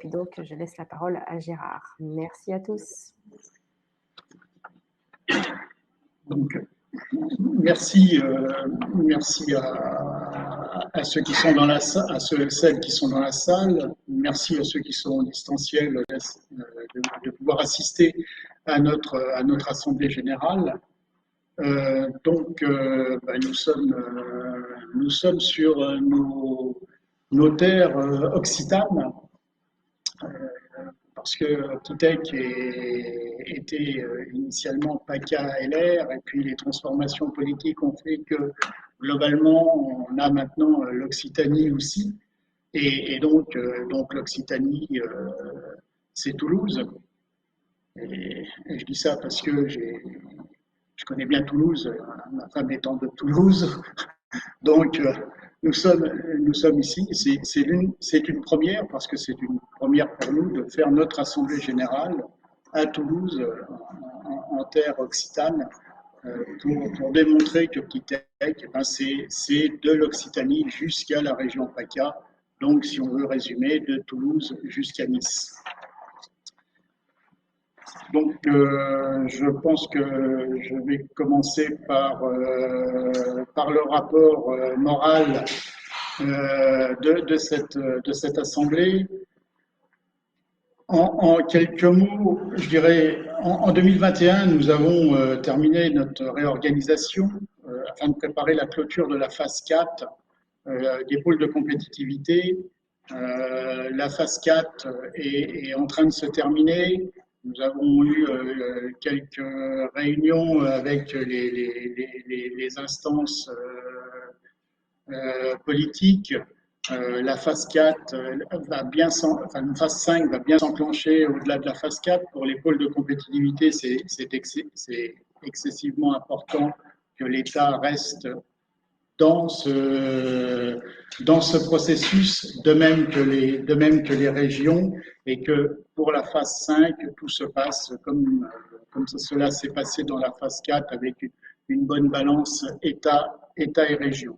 puis donc je laisse la parole à Gérard. Merci à tous. Donc, merci à ceux qui sont dans la salle, à ceux et celles qui sont dans la salle. Merci à ceux qui sont en distanciel de pouvoir assister à notre assemblée générale. Nous sommes sur nos terres occitanes, parce que Optitech était initialement PACA LR, et puis les transformations politiques ont fait que globalement on a maintenant l'Occitanie aussi, et donc l'Occitanie c'est Toulouse, et je dis ça parce que je connais bien Toulouse, ma femme étant de Toulouse, donc nous sommes ici. C'est une première, parce que c'est une première pour nous de faire notre assemblée générale à Toulouse, en terre occitane, pour démontrer que Optitech, c'est de l'Occitanie jusqu'à la région PACA, donc si on veut résumer, de Toulouse jusqu'à Nice. Donc, je pense que je vais commencer par le rapport moral de cette assemblée. En quelques mots, je dirais, en 2021, nous avons terminé notre réorganisation afin de préparer la clôture de la phase 4 des pôles de compétitivité. La phase 4 est en train de se terminer. Nous avons eu quelques réunions avec les instances politiques. La phase 4 une phase 5 va bien s'enclencher au-delà de la phase 4. Pour les pôles de compétitivité, c'est excessivement important que l'État reste dans ce processus, de même que les régions, et que pour la phase 5, tout se passe comme cela s'est passé dans la phase 4, avec une bonne balance État et région.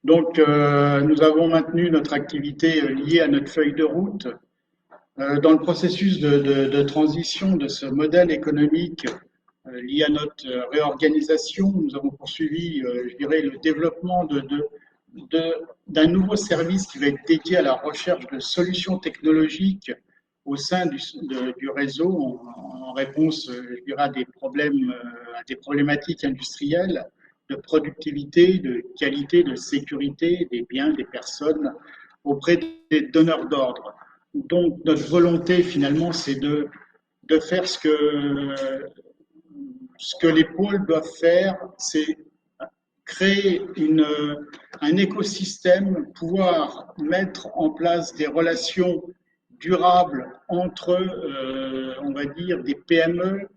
Donc, nous avons maintenu notre activité liée à notre feuille de route. Dans le processus de transition de ce modèle économique lié à notre réorganisation, nous avons poursuivi, je dirais, le développement d'un nouveau service qui va être dédié à la recherche de solutions technologiques au sein du réseau, en réponse, je dirais, à des problématiques industrielles de productivité, de qualité, de sécurité des biens, des personnes auprès des donneurs d'ordre. Donc, notre volonté, finalement, c'est de faire ce que les pôles doivent faire, c'est créer un écosystème, pouvoir mettre en place des relations durables entre, on va dire, des PME,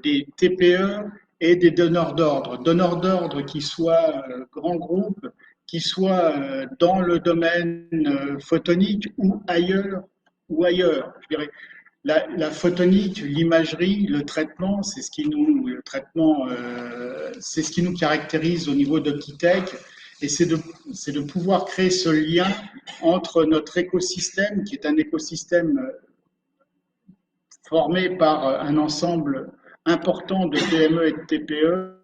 des TPE et des donneurs d'ordre qui soient grands groupes, qui soient dans le domaine photonique ou ailleurs. Je dirais, la photonique, l'imagerie, le traitement, c'est ce qui nous caractérise au niveau d'Optitech, et c'est de pouvoir créer ce lien entre notre écosystème, qui est un écosystème formé par un ensemble important de PME et de TPE,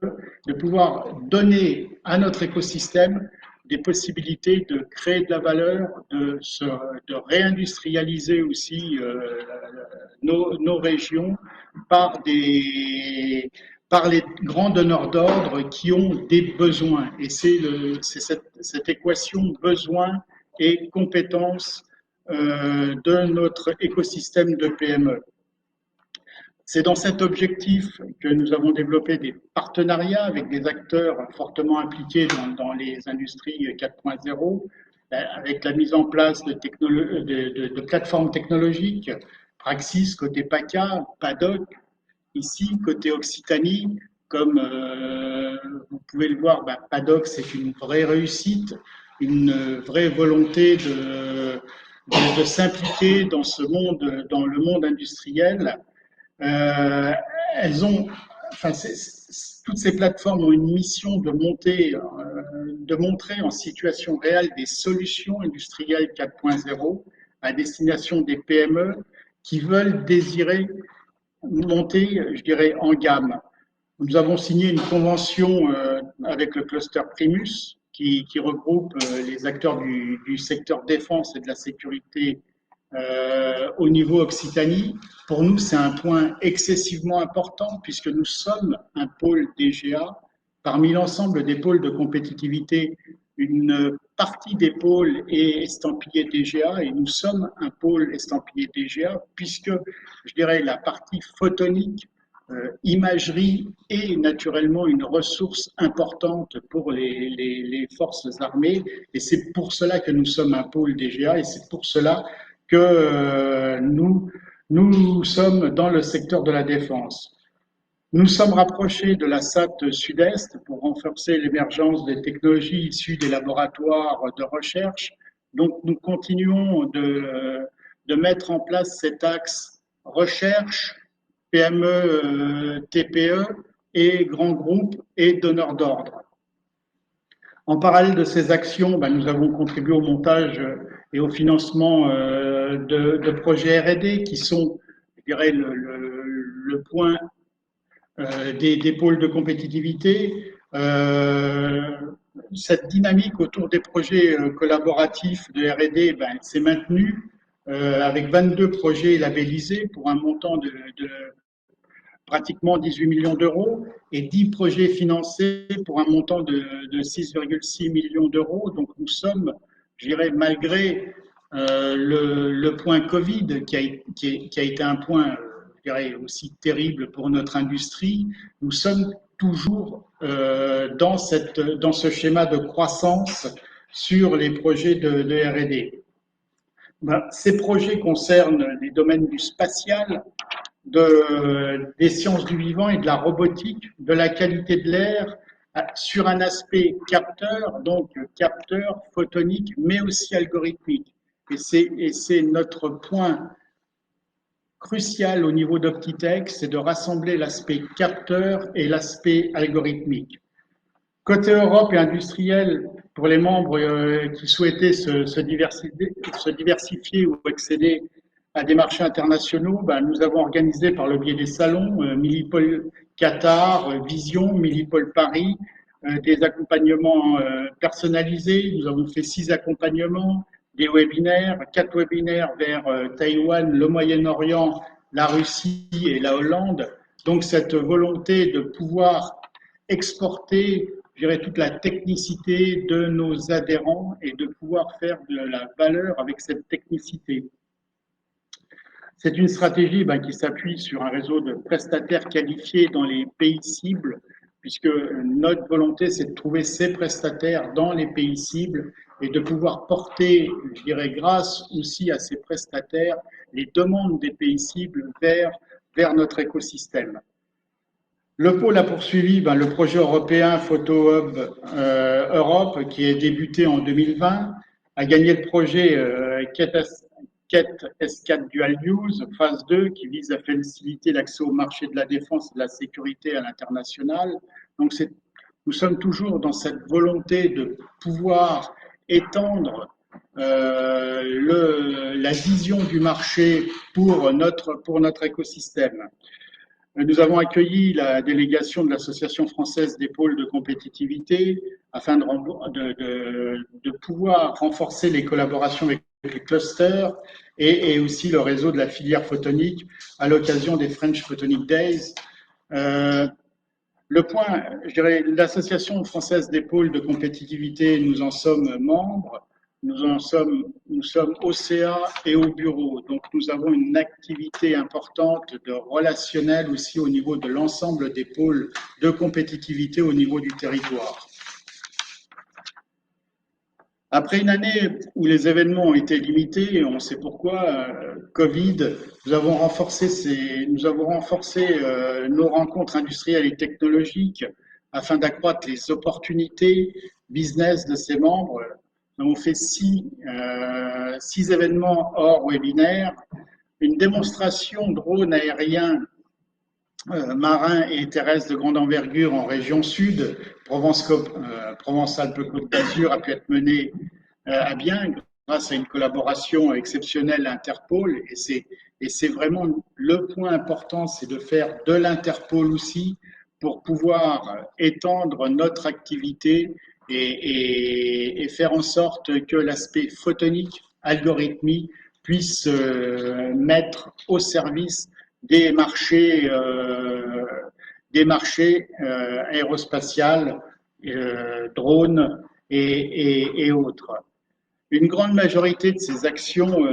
de pouvoir donner à notre écosystème des possibilités de créer de la valeur, de réindustrialiser aussi nos régions par les grands donneurs d'ordre qui ont des besoins. Et c'est cette équation besoin et compétences de notre écosystème de PME. C'est dans cet objectif que nous avons développé des partenariats avec des acteurs fortement impliqués dans les industries 4.0, avec la mise en place de plateformes technologiques, Praxis côté PACA, PADOC, ici côté Occitanie. Comme vous pouvez le voir, PADOC, c'est une vraie réussite, une vraie volonté de s'impliquer dans le monde industriel. Elles ont enfin, toutes ces plateformes ont une mission de de montrer en situation réelle des solutions industrielles 4.0 à destination des PME qui veulent désirer monter, je dirais, en gamme. Nous avons signé une convention avec le cluster Primus qui regroupe les acteurs du secteur défense et de la sécurité au niveau Occitanie. Pour nous, c'est un point excessivement important puisque nous sommes un pôle DGA. Parmi l'ensemble des pôles de compétitivité, une partie des pôles est estampillée DGA et nous sommes un pôle estampillé DGA puisque, je dirais, la partie photonique, imagerie est naturellement une ressource importante pour les forces armées et c'est pour cela que nous sommes un pôle DGA et c'est pour cela que nous sommes dans le secteur de la défense. Nous sommes rapprochés de la SAT Sud-Est pour renforcer l'émergence des technologies issues des laboratoires de recherche. Donc, nous continuons de mettre en place cet axe recherche, PME, TPE et grands groupes et donneurs d'ordre. En parallèle de ces actions, nous avons contribué au montage et au financement de projets R&D qui sont, je dirais, le point des pôles de compétitivité. Cette dynamique autour des projets collaboratifs de R&D s'est maintenue avec 22 projets labellisés pour un montant de pratiquement 18 millions d'euros et 10 projets financés pour un montant de 6,6 millions d'euros. Donc nous sommes, je dirais, malgré le point Covid qui a été un point, je dirais, aussi terrible pour notre industrie, nous sommes toujours dans ce schéma de croissance sur les projets de R&D. Ces projets concernent les domaines du spatial, des sciences du vivant et de la robotique, de la qualité de l'air, sur un aspect capteur, donc capteur photonique, mais aussi algorithmique. Et c'est notre point crucial au niveau d'Optitech, c'est de rassembler l'aspect capteur et l'aspect algorithmique. Côté Europe et industriel, pour les membres qui souhaitaient se diversifier ou accéder à des marchés internationaux, nous avons organisé par le biais des salons Millipol Qatar, Vision, Millipol Paris, des accompagnements personnalisés. Nous avons fait 6 accompagnements, des webinaires, 4 webinaires vers Taïwan, le Moyen-Orient, la Russie et la Hollande. Donc cette volonté de pouvoir exporter, je dirais, toute la technicité de nos adhérents et de pouvoir faire de la valeur avec cette technicité. C'est une stratégie qui s'appuie sur un réseau de prestataires qualifiés dans les pays cibles, puisque notre volonté, c'est de trouver ces prestataires dans les pays cibles et de pouvoir porter, je dirais, grâce aussi à ces prestataires, les demandes des pays cibles vers notre écosystème. Le pôle a poursuivi le projet européen Photo Hub Europe, qui est débuté en 2020, a gagné le projet Quête S4 Dual Use, phase 2, qui vise à faciliter l'accès au marché de la défense et de la sécurité à l'international. Donc, nous sommes toujours dans cette volonté de pouvoir étendre la vision du marché pour notre écosystème. Nous avons accueilli la délégation de l'Association française des pôles de compétitivité afin de pouvoir renforcer les collaborations avec les clusters et aussi le réseau de la filière photonique à l'occasion des French Photonic Days. Le point, je dirais, l'Association française des pôles de compétitivité, nous en sommes membres. Nous sommes au CA et au bureau, donc nous avons une activité importante de relationnel aussi au niveau de l'ensemble des pôles de compétitivité au niveau du territoire. Après une année où les événements ont été limités, et on sait pourquoi, Covid, nous avons renforcé nos rencontres industrielles et technologiques afin d'accroître les opportunités business de ces membres. Nous avons fait 6 événements hors webinaire, une démonstration drone aérien marins et terrestres de grande envergure en région sud, Provence-Alpes-Côte d'Azur, a pu être menée à bien grâce à une collaboration exceptionnelle Interpol. Et c'est vraiment le point important, c'est de faire de l'Interpol aussi pour pouvoir étendre notre activité et faire en sorte que l'aspect photonique, algorithmique, puisse mettre au service des marchés aérospatiales, drones et autres. Une grande majorité de ces actions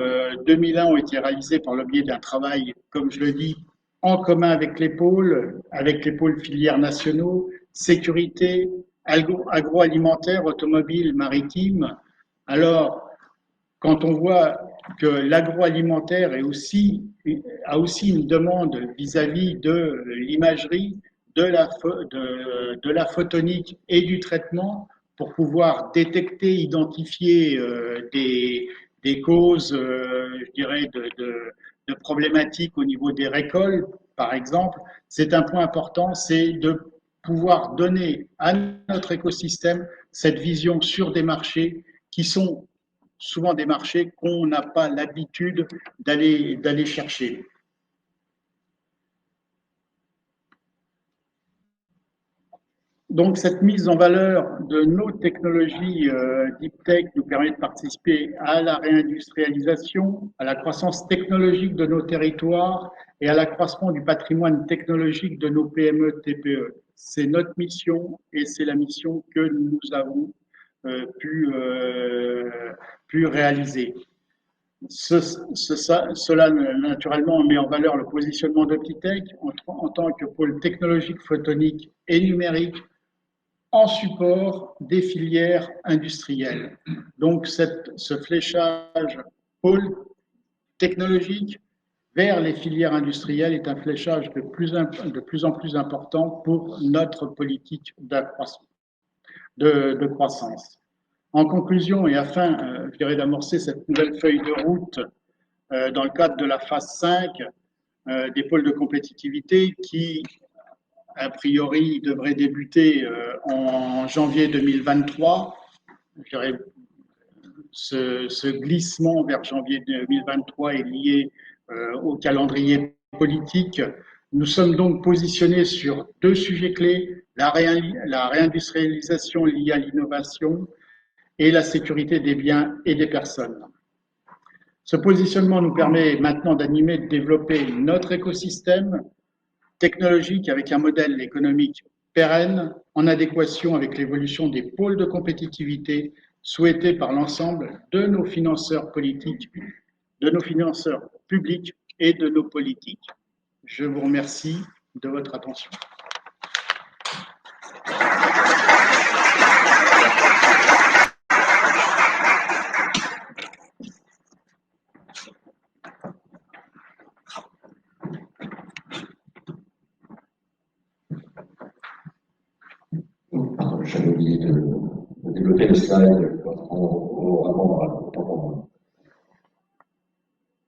2001 ont été réalisées par le biais d'un travail, comme je le dis, en commun avec les pôles filières nationaux, sécurité, agroalimentaire, automobile, maritime. Alors, quand on voit que l'agroalimentaire a aussi une demande vis-à-vis de l'imagerie, de la photonique et du traitement pour pouvoir détecter, identifier des causes, je dirais, de problématiques au niveau des récoltes, par exemple, c'est un point important, c'est de pouvoir donner à notre écosystème cette vision sur des marchés qui sont souvent des marchés qu'on n'a pas l'habitude d'aller chercher. Donc, cette mise en valeur de nos technologies deep tech nous permet de participer à la réindustrialisation, à la croissance technologique de nos territoires et à l'accroissement du patrimoine technologique de nos PME, TPE. C'est notre mission et c'est la mission que nous avons pu réaliser. Cela, naturellement, met en valeur le positionnement d'Optitech en tant que pôle technologique photonique et numérique en support des filières industrielles. Donc, ce fléchage pôle technologique vers les filières industrielles est un fléchage de plus en plus important pour notre politique de croissance. En conclusion, et afin, je dirais, d'amorcer cette nouvelle feuille de route dans le cadre de la phase 5 des pôles de compétitivité qui, a priori, devrait débuter en janvier 2023. Je dirais, ce glissement vers janvier 2023 est lié au calendrier politique. Nous sommes donc positionnés sur deux sujets clés, la réindustrialisation liée à l'innovation et la sécurité des biens et des personnes. Ce positionnement nous permet maintenant d'animer et de développer notre écosystème technologique avec un modèle économique pérenne en adéquation avec l'évolution des pôles de compétitivité souhaités par l'ensemble de nos financeurs politiques, de nos financeurs publics et de nos politiques. Je vous remercie de votre attention. J'avais oublié de développer le slide.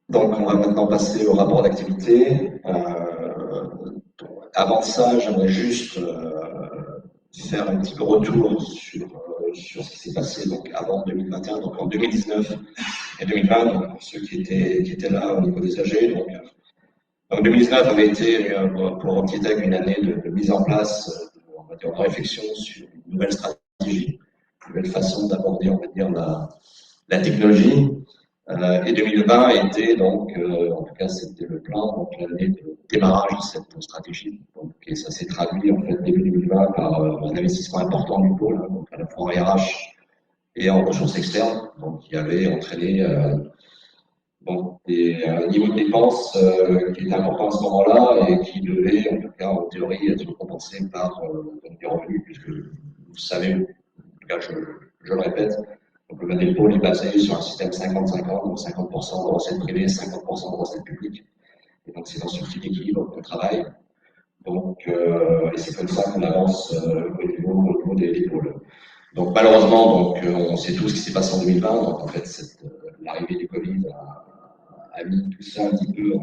Donc, on va maintenant passer au rapport d'activité. Avant ça, j'aimerais juste faire un petit peu retour sur ce qui s'est passé donc, avant 2021, donc en 2019 et 2020, donc, pour ceux qui étaient là au niveau des AG. Donc 2019 avait été pour Optitech une année de mise en place, on va dire, de réflexion sur une nouvelle stratégie, une nouvelle façon d'aborder, on va dire, la technologie. Et 2020 était donc, en tout cas c'était le plan, donc l'année de démarrage de cette stratégie. Donc, et ça s'est traduit en fait début 2020 par un investissement important du pôle, donc à la fois en RH et en ressources externes, donc qui avait entraîné donc des niveaux de dépenses qui étaient importants à ce moment-là et qui devaient, en tout cas en théorie, être compensés par des revenus, puisque vous savez, en tout cas je le répète, donc le modèle pôle est basé sur un système 50-50, donc 50% de recettes privées, 50% de recettes publiques. Et donc c'est dans ce petit équilibre qu'on travaille. Donc, et c'est comme ça qu'on avance au niveau des pôles. Donc malheureusement, donc, on sait tout ce qui s'est passé en 2020. Donc en fait, l'arrivée du Covid a mis tout ça un petit peu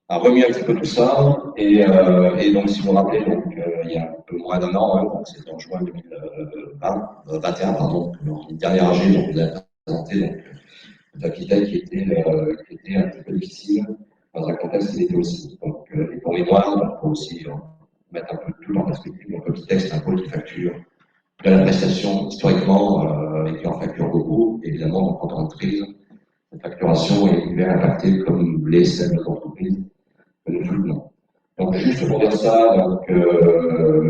a remis un petit peu tout ça. Et donc, si vous vous rappelez, donc, il y a un peu moins d'un an, hein, donc c'était en juin 2021, pardon, une dernière AG, donc vous avez présenté donc, Capitaine qui était un petit peu difficile dans un contexte qui était aussi. Donc, et pour mémoire, il faut aussi mettre un peu tout en perspective. Donc, Capitaine, c'est un pôle qui facture de la prestation historiquement et qui en facture beaucoup. Évidemment, donc, en temps de crise, cette facturation est bien impactée comme les celles de l'entreprise que nous soutenons. Donc, juste pour dire ça, donc,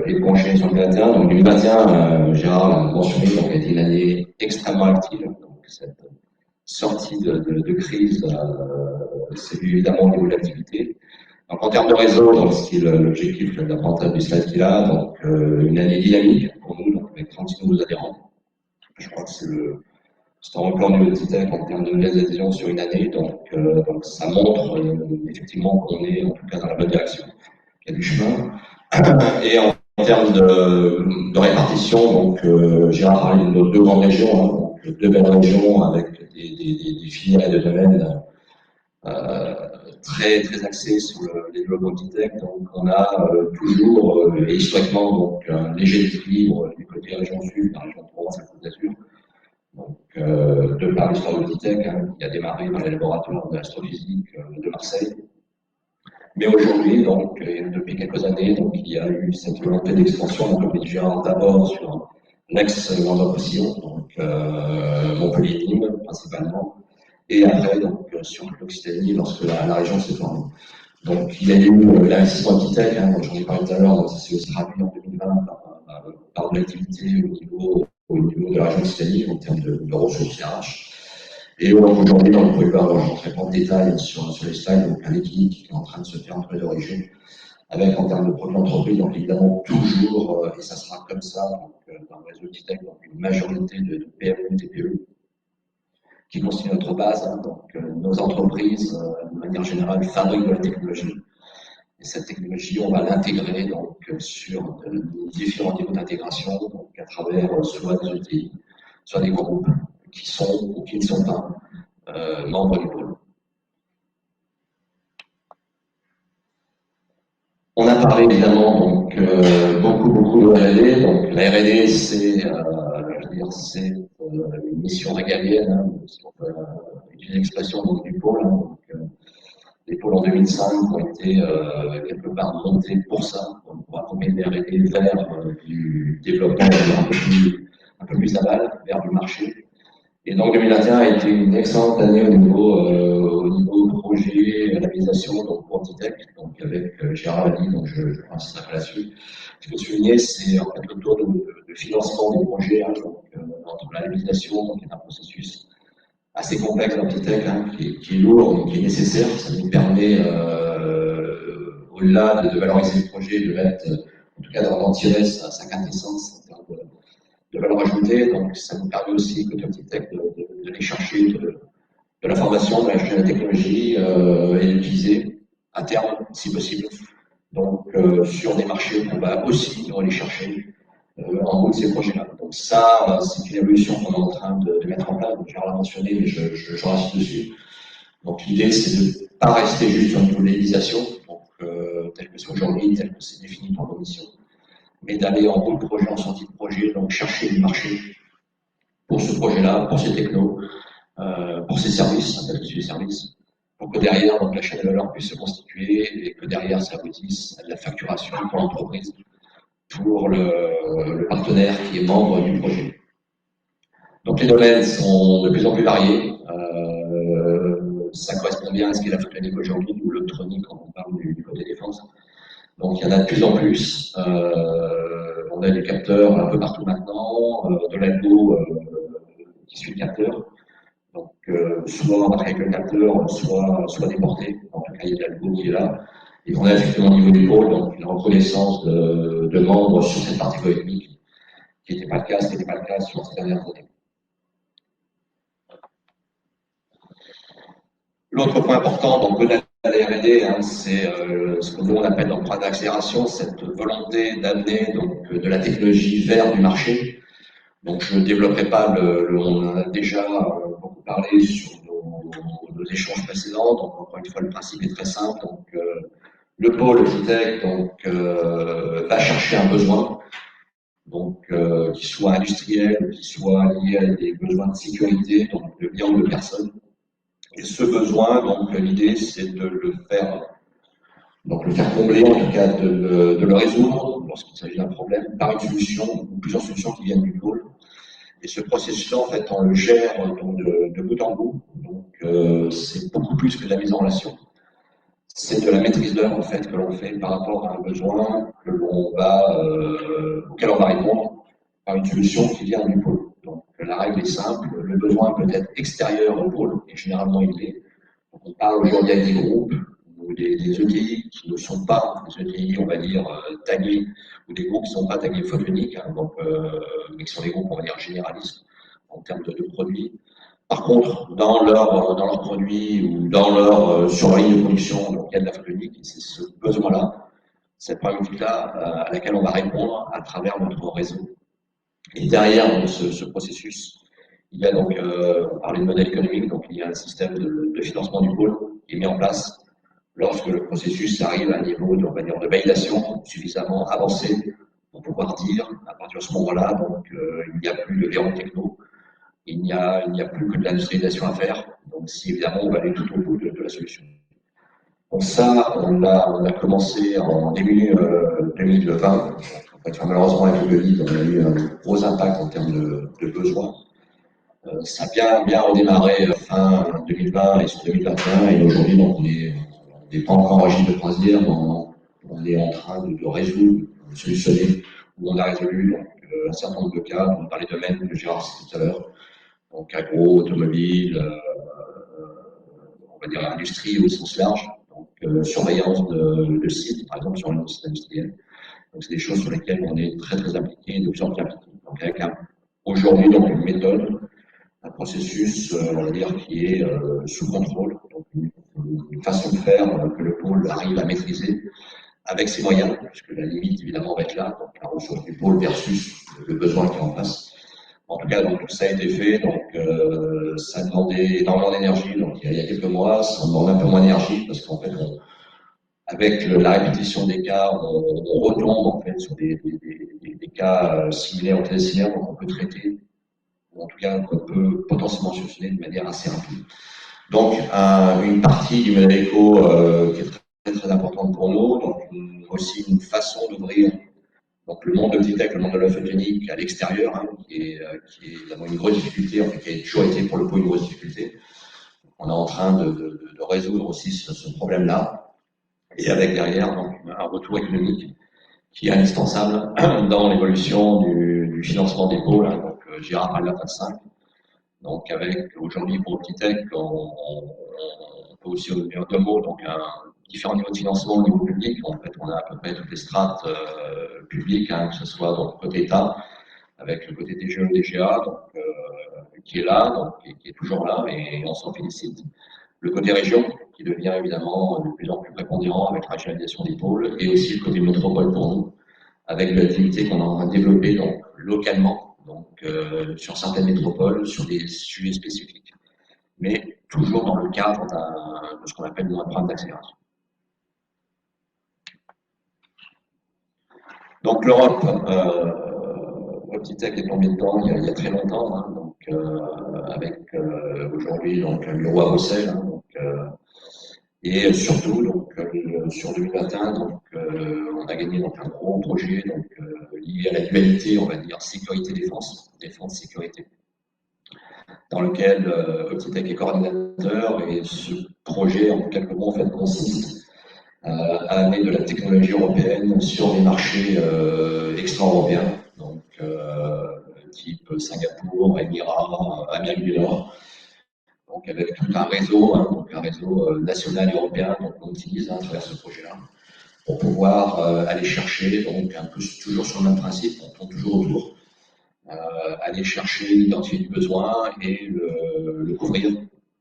et pour enchaîner sur le 2021, donc 2021, Gérard l'a mentionné, donc, a été une année extrêmement active. Donc, cette sortie de crise, c'est évidemment au niveau de l'activité. Donc, en termes de réseau, donc, c'est l'objectif d'apprentissage du slide qu'il a, donc, une année dynamique pour nous, donc, avec 36 nouveaux adhérents. Je crois que c'est un record du Titech en termes de nouvelles adhésions sur une année, donc ça montre effectivement qu'on est en tout cas dans la bonne direction. Il y a du chemin. Et en termes de répartition, donc Gérard parlait de nos deux grandes régions, hein, donc deux belles régions avec des filières et des domaines très très axés sur le développement de Titech. Donc on a toujours et historiquement donc un léger équilibre du côté région sud, la région de Provence, la Côte d'Azur. Donc, de par l'histoire de Titech, hein, qui a démarré par les laboratoires d'astrophysique de Marseille. Mais aujourd'hui, donc, depuis quelques années, donc, il y a eu cette volonté d'expansion, donc, d'abord sur l'ex-Languedoc-Roussillon, donc, Montpellier-Nîmes, principalement, et après, donc, sur l'Occitanie, lorsque la région s'est formée. Donc, il y a eu l'investissement de Titech, hein, j'en ai parlé tout à l'heure, donc, ça s'est aussi traduit en 2020 par de l'activité au niveau de la région Occitanie, en termes de ressources RH. Et aujourd'hui, on ne pouvait pas rentrer en détail sur les slides, donc un équilibre qui est en train de se faire entre les deux régions, avec en termes de produits d'entreprise, donc évidemment toujours, et ça sera comme ça, donc, dans le réseau Titech, donc une majorité de PME, TPE, qui constituent notre base. Hein, donc nos entreprises, de manière générale, fabriquent de la technologie. Et cette technologie, on va l'intégrer donc sur différents niveaux d'intégration, donc à travers soit des outils, soit des groupes qui sont ou qui ne sont pas membres du pôle. On a parlé évidemment donc beaucoup de R&D. Donc la R&D, c'est une mission régalienne, hein, si on peut utiliser l'expression du pôle. Hein, donc, les pôles en 2005 ont été quelque part montés pour ça, pour accompagner les R&D vers du développement un peu plus aval, vers du marché. Et donc 2021 a été une excellente année au niveau projet, réalisation, donc pour Titech, donc avec Gérard Ali, donc je insiste après là-dessus. Ce qu'il faut souligner, c'est en fait le taux de financement des projets, hein, donc, entre la réalisation, donc c'est un processus assez complexe dans Titech, hein, qui est lourd, mais qui est nécessaire. Ça nous permet, au-delà de valoriser le projet, de mettre, en tout cas d'en tirer sa quintessence en termes de valeur ajoutée. Donc ça nous permet aussi, côté Titech, d'aller chercher de la formation, de la technologie et d'utiliser à terme, si possible. Donc sur des marchés qu'on va aussi aller chercher en haut de ces projets-là. Donc ça, c'est une évolution qu'on est en train de mettre en place. Donc, Gérard l'a mentionné, mais je reste dessus. Donc l'idée, c'est de ne pas rester juste sur une modélisation, donc tel que c'est aujourd'hui, tel que c'est défini par nos missions, mais d'aller en haut de projet, en sortie de projet, donc chercher du marché pour ce projet-là, pour ces technos, pour ces services, tel que c'est des services, pour que derrière, donc, la chaîne de valeur puisse se constituer et que derrière, ça aboutisse à de la facturation pour l'entreprise, pour le partenaire qui est membre du projet. Donc les domaines sont de plus en plus variés. Ça correspond bien à ce qu'est la photonique aujourd'hui, ou l'électronique quand on parle du côté défense. Donc il y en a de plus en plus. On a des capteurs un peu partout maintenant, de l'algo qui suit le capteur. Donc soit avec le capteur, soit déporté. En tout cas, il y a de l'algo qui est là. Et on a effectivement au niveau du pôle, donc une reconnaissance de membres sur cette partie algorithmique, qui n'était pas le cas sur ces dernières années. L'autre point important, donc au-delà de la R&D, hein, c'est ce que nous on appelle dans le programme d'accélération, cette volonté d'amener donc de la technologie vers du marché. Donc je ne développerai pas on en a déjà beaucoup parlé sur nos échanges précédents. Donc, encore une fois, le principe est très simple. Donc, le pôle Ogitech va chercher un besoin, donc qui soit industriel, qui soit lié à des besoins de sécurité, donc de biens ou de personnes. Et ce besoin, donc l'idée, c'est de le faire combler, en tout cas de le résoudre lorsqu'il s'agit d'un problème par une solution ou plusieurs solutions qui viennent du pôle. Et ce processus-là, en fait, on le gère donc, de bout en bout. Donc, c'est beaucoup plus que de la mise en relation. C'est de la maîtrise d'œuvre, en fait, que l'on fait par rapport à un besoin auquel on va répondre par une solution qui vient du pôle. Donc, la règle est simple. Le besoin peut être extérieur au pôle, et généralement il est. Donc, on parle aujourd'hui avec des groupes ou des ETI qui ne sont pas des ETI, on va dire, tagués, ou des groupes qui ne sont pas tagués photoniques, hein, mais qui sont des groupes, on va dire, généralistes en termes de produits. Par contre, dans leurs produits ou sur leur ligne de production, donc il y a de la photonique, et c'est ce besoin-là, cette problématique-là à laquelle on va répondre à travers notre réseau. Et derrière donc, ce processus, il y a donc, on parlait de modèle économique, donc il y a un système de financement du pôle qui est mis en place lorsque le processus arrive à un niveau on va dire, de validation suffisamment avancé pour pouvoir dire, à partir de ce moment-là, donc il n'y a plus de verrou techno, il n'y a plus que de l'industrialisation à faire. Donc, si évidemment, on va aller tout au bout de la solution. Donc ça, on a commencé en début 2020. En fait, malheureusement, avec le Covid, on a eu un gros impact en termes de besoins. Ça a bien redémarré fin 2020 et sur 2021. Et aujourd'hui, donc, on n'est pas encore en régime de croisière. On est en train de résoudre, de solutionner, où on a résolu donc, un certain nombre de cas dans les domaines que Gérard citait tout à l'heure. Donc agro, automobile, on va dire industrie au sens large, donc surveillance de sites, par exemple sur un site industriel. Donc c'est des choses sur lesquelles on est très très impliqué, de plus en plus impliqué. Donc avec aujourd'hui donc une méthode, un processus, on va dire qui est sous contrôle, donc une façon de faire que le pôle arrive à maîtriser avec ses moyens, puisque la limite évidemment va être là, donc la ressource du pôle versus le besoin qui est en face. En tout cas, donc, tout ça a été fait, donc ça demandait énormément d'énergie. Donc il y a quelques mois, ça demande un peu moins d'énergie parce qu'en fait, avec la répétition des cas, on retombe en fait sur des cas similaires ou très similaires, donc on peut traiter, ou en tout cas on peut potentiellement solutionner de manière assez rapide. Donc une partie du modèle éco qui est très très importante pour nous, donc aussi une façon d'ouvrir. Donc le monde de Ogitech, le monde de la photonique à l'extérieur, hein, qui est évidemment une grosse difficulté, en fait, qui a toujours été pour le coup une grosse difficulté. On est en train de résoudre aussi ce problème-là, et avec derrière donc, un retour économique qui est indispensable dans l'évolution du financement des pôles. Hein, donc Gérard parle de la phase 5. Donc avec aujourd'hui pour Ogitech, on peut aussi dire deux mots, donc différents niveaux de financement au niveau public. En fait, on a à peu près toutes les strates publiques, hein, que ce soit donc côté État, avec le côté DGE, DGA, donc, qui est là, donc, qui est toujours là, et on s'en félicite. Le côté région, qui devient évidemment de plus en plus prépondérant avec la régionalisation des pôles, et aussi le côté métropole pour nous, avec l'activité qu'on a développée donc, localement, donc, sur certaines métropoles, sur des sujets spécifiques, mais toujours dans le cadre de ce qu'on appelle un programme d'accélération. Donc l'Europe, Ogitech est tombé dedans il y a très longtemps, hein, donc, avec aujourd'hui l'euro à Bruxelles, hein, donc, et surtout donc, sur 2021, donc, on a gagné donc, un gros projet donc, lié à la dualité, on va dire, sécurité-défense, défense-sécurité, dans lequel Ogitech est coordinateur, et ce projet, en quelques mots, en fait, consiste à amener de la technologie européenne sur les marchés extra-européens, donc type Singapour, Émirats, Amérique du Nord, donc avec tout un réseau, hein, donc un réseau national et européen qu'on utilise à travers ce projet-là, pour pouvoir aller chercher, donc un peu toujours sur le même principe, on tourne toujours autour, aller chercher, identifier du besoin et le couvrir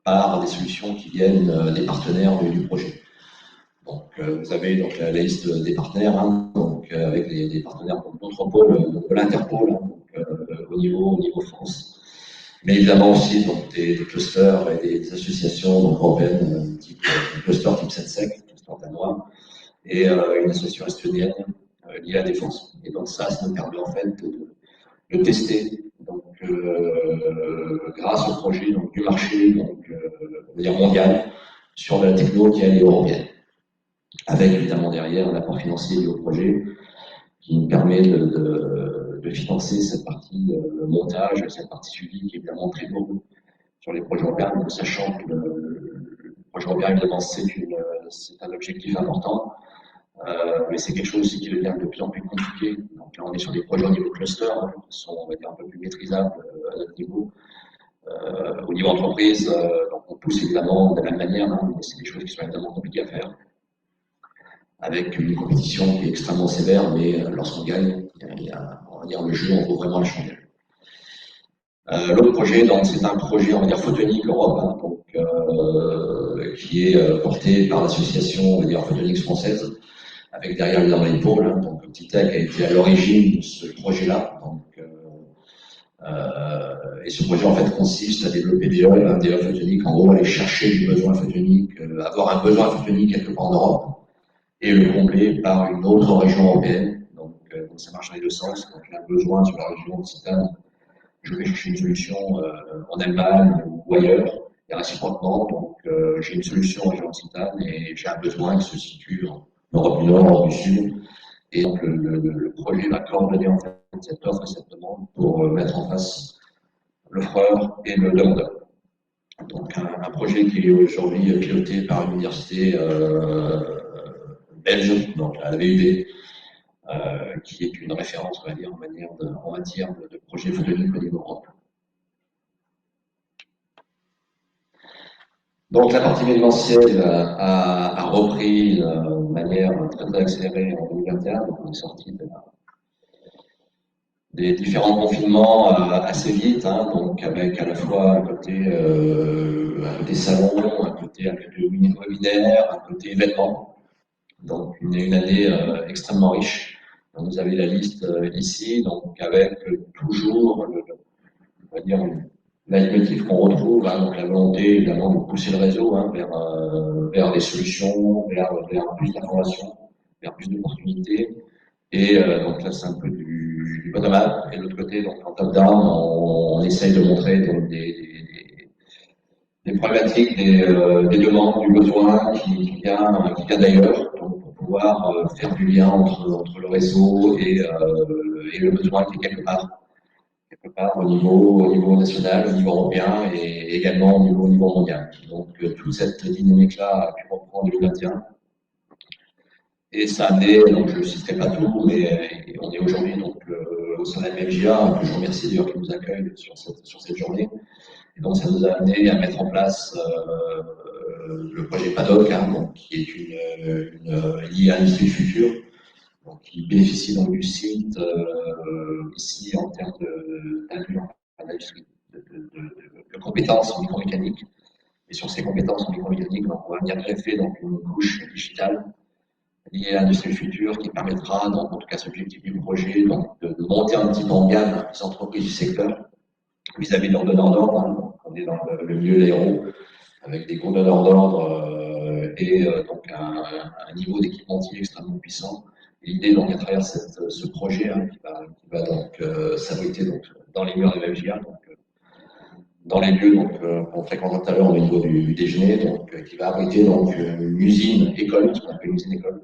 par des solutions qui viennent des partenaires du projet. Donc, vous avez donc la liste des partenaires, hein, donc, avec des partenaires comme d'autres pôles, donc l'Interpol, hein, donc, au niveau France, mais évidemment aussi donc, des clusters et des associations donc, européennes, type cluster type SENSEC, cluster danois, et une association estonienne liée à la défense. Et donc ça nous permet en fait de tester donc, grâce au projet donc, du marché donc, on va dire mondial sur la techno qui est européenne, avec évidemment derrière l'apport financier lié au projet qui nous permet de financer cette partie montage, cette partie suivi qui est évidemment très lourde sur les projets européens, donc sachant que le projet européen évidemment c'est un objectif important, mais c'est quelque chose aussi qui devient de plus en plus compliqué. Donc là, on est sur des projets au niveau cluster, qui sont, on va dire, un peu plus maîtrisables à notre niveau. Au niveau entreprise, donc on pousse évidemment de la même manière, hein, mais c'est des choses qui sont évidemment compliquées à faire, avec une compétition qui est extrêmement sévère, mais lorsqu'on gagne, on va dire, le jeu, on vaut vraiment le chandelle. L'autre projet, donc, c'est un projet, on va dire, Photonics Europe, hein, donc, qui est porté par l'association, on va dire, Photonics française, avec derrière dans l'épaule, hein, donc Optitech a été à l'origine de ce projet-là. Et ce projet en fait consiste à développer des hubs photoniques, en gros aller chercher du besoin photonique, avoir un besoin photonique quelque part en Europe et le combler par une autre région européenne. Donc ça marche dans les deux sens. Donc j'ai un besoin sur la région occitane, je vais chercher une solution en Allemagne ou ailleurs, et réciproquement. Donc j'ai une solution en région occitane et j'ai un besoin qui se situe en Europe du Nord, Europe du Sud. Et donc le projet va coordonner en fait cette offre et cette demande pour mettre en face l'offreur et le demandeur. Donc un projet qui est aujourd'hui piloté par une université belge, donc la VUB, qui est une référence, on va dire, en matière de projets photoniques au niveau Europe. Donc la partie événementielle a repris de manière très accélérée en 2021, donc on est sorti des différents confinements assez vite, hein, donc avec à la fois un côté salon, un côté webinaire, un côté événement. Donc une année extrêmement riche. Donc, vous avez la liste ici, donc avec toujours on va dire leitmotiv qu'on retrouve, hein, donc la volonté évidemment de pousser le réseau hein, vers des solutions, vers plus d'informations, vers plus d'opportunités. Et donc là c'est un peu du bottom-up, et de l'autre côté, donc en top-down, on essaye de montrer donc, des problématiques, des demandes, du besoin qui vient d'ailleurs, donc pour pouvoir faire du lien entre le réseau et le besoin qui est quelque part au niveau national, au niveau européen et également au niveau mondial. Donc toute cette dynamique-là a pu reprendre en 2021. Et ça a amené, donc je ne citerai pas tout, mais on est aujourd'hui donc au sein de la MFJA, que je remercie d'ailleurs qui nous accueille sur cette journée. Et donc ça nous a amené à mettre en place le projet PADOC, hein, donc, qui est une liée à l'industrie future, donc, qui bénéficie donc du site ici en termes de compétences en micromécanique. Et sur ces compétences en micromécanique, donc, on va venir greffer donc, une couche digitale liée à l'industrie future qui permettra, donc, en tout cas, cet objectif du projet, donc, de monter un petit peu en gamme les entreprises du secteur vis-à-vis de leurs donneurs d'ordre. Hein. On est dans le milieu de l'aéro avec des gros donneurs d'ordre et donc un niveau d'équipementier extrêmement puissant. L'idée, donc, à travers ce projet hein, qui va donc s'abriter donc, dans les murs de la FGA, donc dans les lieux qu'on fréquente tout à l'heure au niveau du déjeuner, donc qui va abriter donc une usine école, ce qu'on appelle une usine école,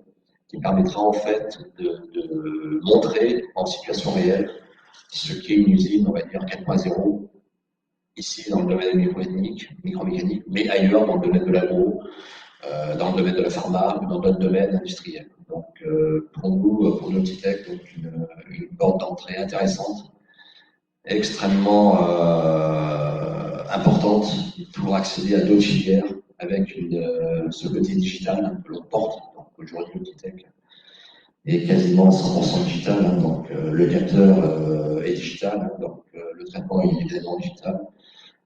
qui permettra en fait de montrer en situation réelle ce qu'est une usine, on va dire 4.0, ici dans le domaine micromécanique, mais ailleurs dans le domaine de l'agro, dans le domaine de la pharma ou dans d'autres domaines industriels. Donc pour nous, pour Optitech, donc une porte d'entrée intéressante, extrêmement importante pour accéder à d'autres filières avec ce côté digital que l'on porte. Donc aujourd'hui, Optitech est quasiment 100% digital, hein, donc le capteur est digital, hein, donc le traitement est évidemment digital.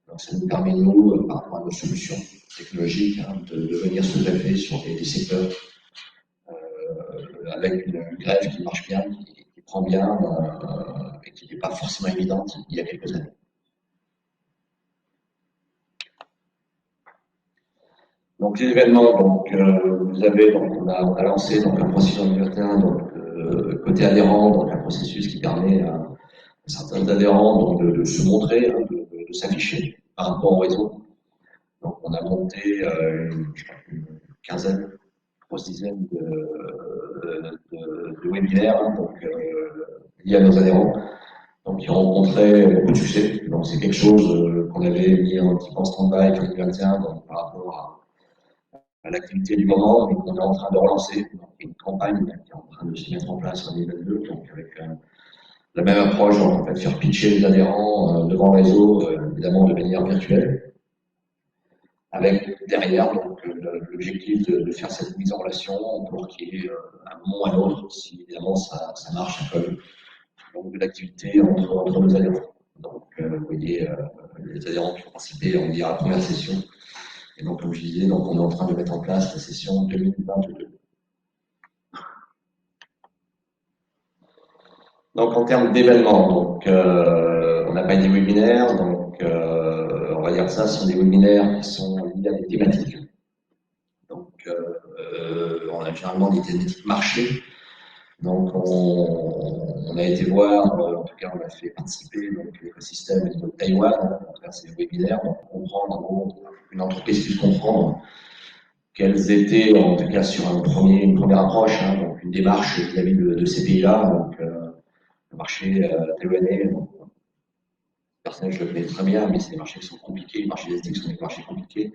Donc ça nous permet, nous, par rapport à nos solutions technologiques, hein, de venir se greffer sur des secteurs avec une greffe qui marche bien, qui prend bien et qui n'est pas forcément évidente il y a quelques années. Donc les événements, donc vous avez, donc on a lancé donc un processus en 2021, donc côté adhérent, donc un processus qui permet à certains adhérents donc de se montrer, hein, de s'afficher par rapport au réseau. Donc on a monté je crois, une quinzaine, grosse dizaine de webinaires, hein, donc liés à nos adhérents, donc qui ont rencontré beaucoup de succès. Donc c'est quelque chose qu'on avait mis un petit peu en stand-by en 2021 donc, par rapport à l'activité du moment, mais qu'on est en train de relancer. Donc, une campagne qui est en train de se mettre en place en 2022, donc avec la même approche, donc, en fait, faire pitcher les adhérents devant le réseau, évidemment de manière virtuelle, avec derrière donc, l'objectif de faire cette mise en relation pour qu'il y ait un moment ou un autre, si évidemment ça marche un peu, donc, de l'activité entre nos adhérents. Donc, vous voyez, les adhérents qui ont participé, on dit à la première session. Et donc, comme je disais, donc, on est en train de mettre en place la session 2022. Donc, en termes d'événements, donc, on n'a pas des webinaires, donc, on va dire que ça, ce sont des webinaires qui sont liés à des thématiques. Donc, on a généralement des thématiques marché. Donc, on a été voir, en tout cas, on a fait participer l'écosystème de Taïwan à travers ces webinaires, donc comprendre, en gros, une entreprise puisse comprendre quelles étaient, en tout cas, sur une première approche, hein, donc une démarche vis-à-vis de ces pays-là, donc le marché taïwanais, personnel, je le connais très bien, mais c'est des marchés qui sont compliqués, les marchés asiatiques sont des marchés compliqués.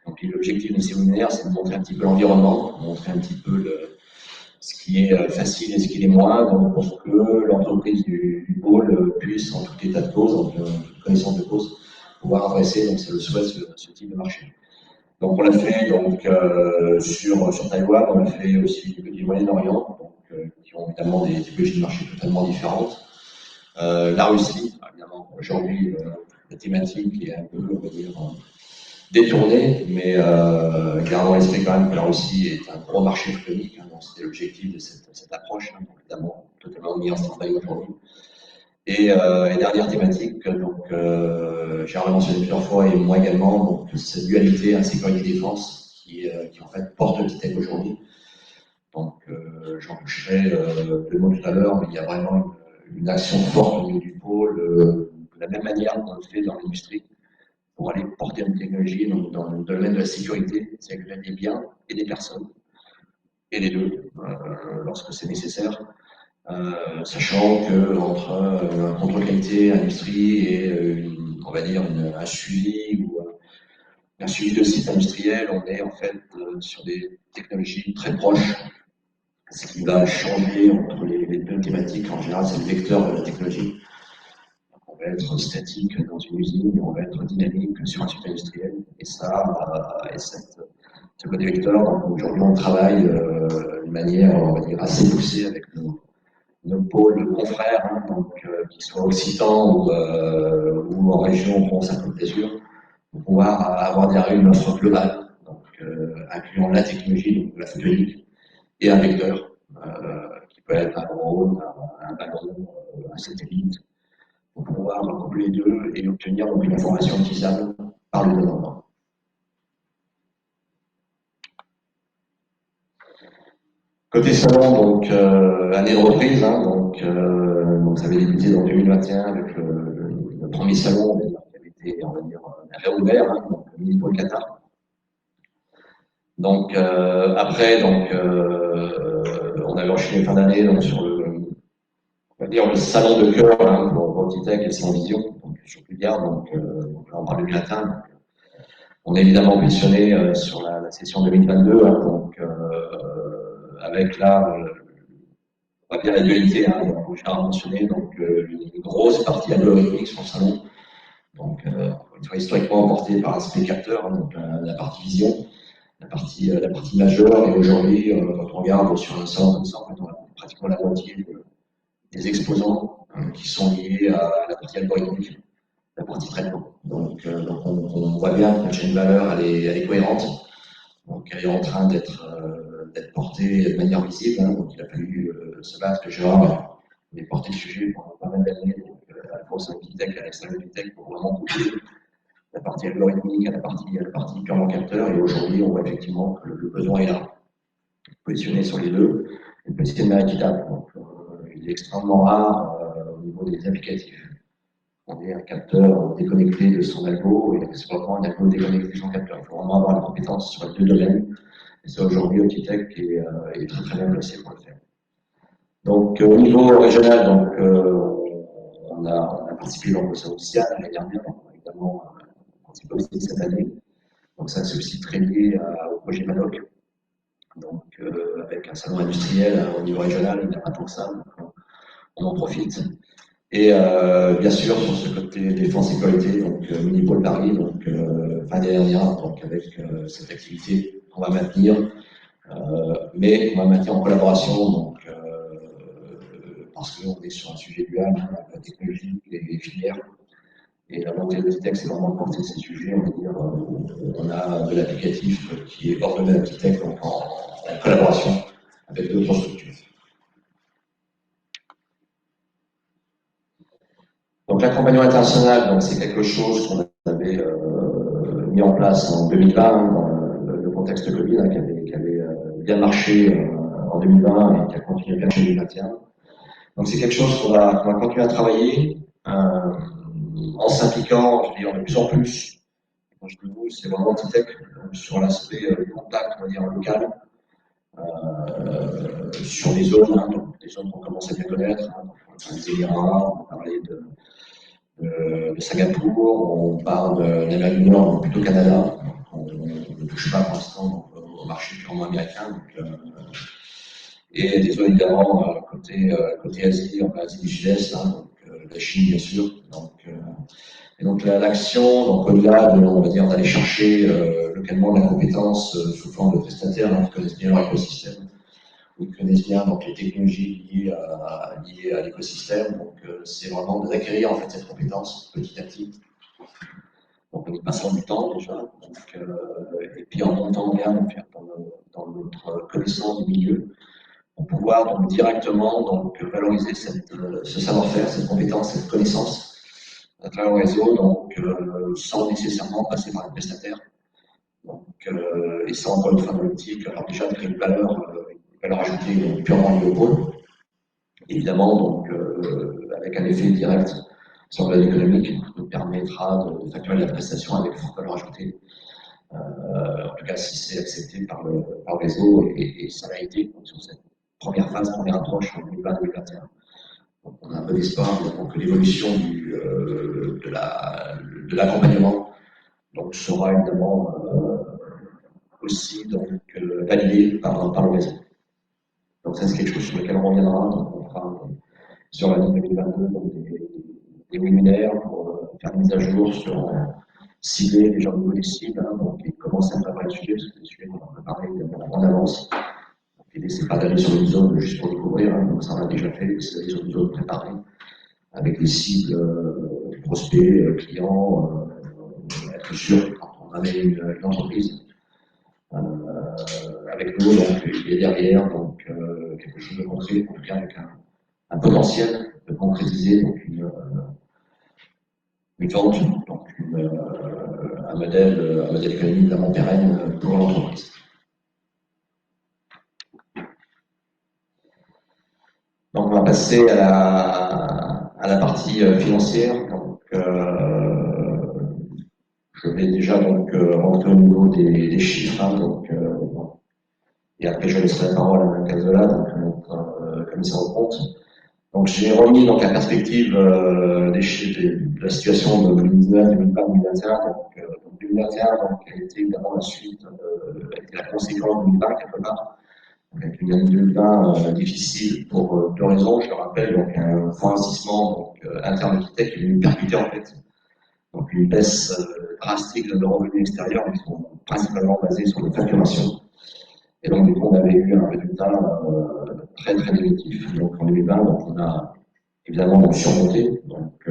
Donc l'objectif de ces webinaires, c'est de montrer un petit peu l'environnement, montrer un petit peu ce qui est facile et ce qui est moins, donc pour que l'entreprise du pôle puisse, en tout état de cause, en toute connaissance de cause, pouvoir adresser, donc c'est le souhait, ce type de marché. Donc on l'a fait donc, sur Taïwan, on l'a fait aussi du Moyen-Orient, qui ont évidemment des typologies de marché totalement différentes. La Russie, évidemment, aujourd'hui, la thématique est un peu, on va dire, détournée, mais gardons à l'esprit quand même que la Russie est un gros marché photonique, hein, donc c'était l'objectif de cette approche, hein, donc évidemment totalement mis en stand-by aujourd'hui. Et dernière thématique, donc j'ai mentionné plusieurs fois, et moi également, donc cette dualité sécurité-défense qui en fait porte le Titec aujourd'hui. Donc j'en toucherai le mot tout à l'heure, mais il y a vraiment une action forte au niveau du pôle, de la même manière qu'on le fait dans l'industrie, pour aller porter une technologie dans le domaine de la sécurité, c'est-à-dire des biens et des personnes, et les deux, lorsque c'est nécessaire, sachant que entre un contrôle qualité, industrie et on va dire un suivi ou un suivi de site industriel, on est en fait sur des technologies très proches. Ce qui va changer entre les deux thématiques, en général, c'est le vecteur de la technologie. Donc, on va être statique dans une usine et on va être dynamique sur un site industriel. Et ça, ce côté vecteur, aujourd'hui, on travaille de manière, on va dire, assez poussée avec nos pôles confrères, hein, donc, qu'ils soient occitans ou en région Provence-Alpes-Côte d'Azur, pour pouvoir avoir derrière une offre globale, donc, incluant la technologie, donc la photonique, et un vecteur, qui peut être un drone, un ballon, un satellite, pour pouvoir coupler les deux et obtenir donc une information utilisable par le demandeur. Côté salon, donc année de reprise, hein, donc ça avait débuté en 2021 avec le premier salon qui avait été, on va dire, réouvert, hein, donc mini pôle Qatar. Donc après, donc on avait enchaîné fin d'année donc sur on va dire le salon de cœur, hein, pour Titec et Sans Vision, donc sur Pulgard, donc là on parle du matin. Donc, on est évidemment positionné sur la session 2022, hein, donc avec là, on va dire la dualité, hein, donc j'ai mentionné donc une grosse partie algorithmique sur le salon, donc une fois historiquement portée par l'aspect capteur, hein, donc la partie vision, la partie majeure, et aujourd'hui quand on regarde sur un salon comme ça, en fait, on a pratiquement la moitié des exposants qui sont liés à la partie algorithmique, la partie traitement. Donc on voit bien que la chaîne de valeur elle est cohérente, donc elle est en train d'être portée de manière visible, hein, donc il a fallu se battre, que Gérard ait porté le sujet pendant pas mal d'années, à la fois au sein du Tech, à l'extérieur du Tech, pour vraiment couper la partie algorithmique à la partie purement capteur. Et aujourd'hui, on voit effectivement que le besoin est là, positionné sur les deux. Le positionnement est équitable. Donc, il est extrêmement rare au niveau des applicatifs. On est un capteur déconnecté de son algo et c'est vraiment un algo déconnecté de son capteur. Il faut vraiment avoir la compétence sur les deux domaines. Et ça, aujourd'hui, Optitech est très très bien placé pour le faire. Donc, au niveau régional, donc, on a participé au salon de Sienne l'année dernière, donc, évidemment, on participe aussi cette année. Donc, ça, c'est aussi très lié au projet Madoc. Donc, avec un salon industriel au niveau régional, il n'y a pas tant que ça, donc, on en profite. Et bien sûr, sur ce côté défense-sécurité, donc Minipol Paris, donc fin dernière, donc avec cette activité qu'on va maintenir, mais on va maintenir en collaboration, donc parce qu'on est sur un sujet dual, hein, la technologie et les filières. Et la montée de Optitech, c'est vraiment de porter ces sujets, on va dire, on a de l'applicatif qui est ordonné à Optitech, donc en collaboration avec d'autres structures. Donc l'accompagnement international, c'est quelque chose qu'on avait mis en place en 2020 hein, dans le contexte Covid, hein, qui avait bien marché en 2020 et qui a continué bien en 2021. Donc c'est quelque chose qu'on va continuer à travailler en s'impliquant, je veux dire, de plus en plus. Quand je dis vous, c'est vraiment Optitech sur l'aspect contact, on va dire local, sur les zones, hein, donc des zones qu'on commence à bien connaître, hein, les Émirats, on va parler de Singapour, on parle de l'Amérique du Nord, donc plutôt Canada. On ne touche pas pour l'instant au marché purement américain. Donc, et des zones évidemment côté Asie, en Asie du Sud-Est, hein, donc la Chine bien sûr. Donc, et donc l'action, donc au-delà de, on va dire, d'aller chercher localement de la compétence sous forme de prestataires hein, qui connaissent bien leur écosystème, ou qui connaissent bien donc les technologies liées à l'écosystème. Donc c'est vraiment d'acquérir en fait cette compétence petit à petit. Donc on y passant du temps déjà. Donc, et puis en montant bien donc, dans notre connaissance du milieu, pour pouvoir donc, directement donc, valoriser ce savoir-faire, cette compétence, cette connaissance à travers le réseau, donc sans nécessairement passer par un prestataire. Donc, et ça encore une fois dans l'optique, alors déjà de créer une valeur ajoutée purement liée au pôle, évidemment donc avec un effet direct sur le valeur économique qui nous permettra de facturer la prestation avec forte valeur ajoutée. En tout cas si c'est accepté par le réseau et ça l'a été donc, sur cette première phase, première approche en 2020-2021. Donc on a un peu d'espoir que l'évolution de l'accompagnement donc sera évidemment aussi donc validé par le réseau. Donc ça c'est quelque chose sur lequel on reviendra. Donc on fera sur l'année 2022 donc, des webinaires pour faire une mise à jour sur cibler les gens au niveau des cibles, hein, donc et commencer à préparer le sujet, parce que c'est le sujet qu'on va préparer en avance. L'idée c'est pas d'aller sur une zone juste pour découvrir, hein, donc ça on l'a déjà fait, c'est d'aller sur une zone préparée avec des cibles, prospects, clients, être sûr que quand on amène une entreprise avec nous, donc il y a derrière donc, quelque chose de concret, en tout cas avec un potentiel de concrétiser donc une vente, donc un modèle économique vraiment pérenne pour l'entreprise. Donc on va passer à la partie financière. Donc, je vais déjà donc rentrer au niveau des chiffres. Hein, donc, et après je laisserai la parole à Mme Cazola, donc notre commissaire aux comptes. Donc j'ai remis donc la perspective des chiffres de la situation de 2019, 2020, 2021. Donc 2021 donc, a été évidemment la suite, a été la conséquence de 2020 quelque part. Avec une année 2020 difficile pour deux raisons, je le rappelle, donc un fort investissement interne Optitech qui est venu percuter en fait. Donc une baisse drastique de nos revenus extérieurs qui sont principalement basés sur les facturations. Et donc du coup on avait eu un résultat très très négatif. Donc en 2020, donc, on a évidemment surmonté, donc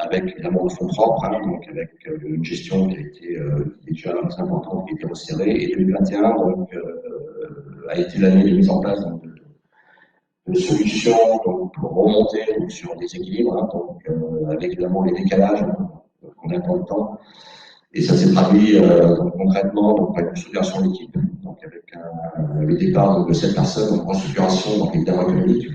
avec évidemment des fonds propres, hein, donc avec une gestion qui a été déjà très importante, qui a été resserrée. Et 2021 donc, a été l'année de mise en place donc, de de solutions donc, pour remonter donc, sur des équilibres, hein, donc, avec évidemment les décalages qu'on a dans le temps. Et ça s'est traduit donc, concrètement donc, par une structuration d'équipe, donc avec le départ de 7 personnes en restructuration, donc évidemment économique.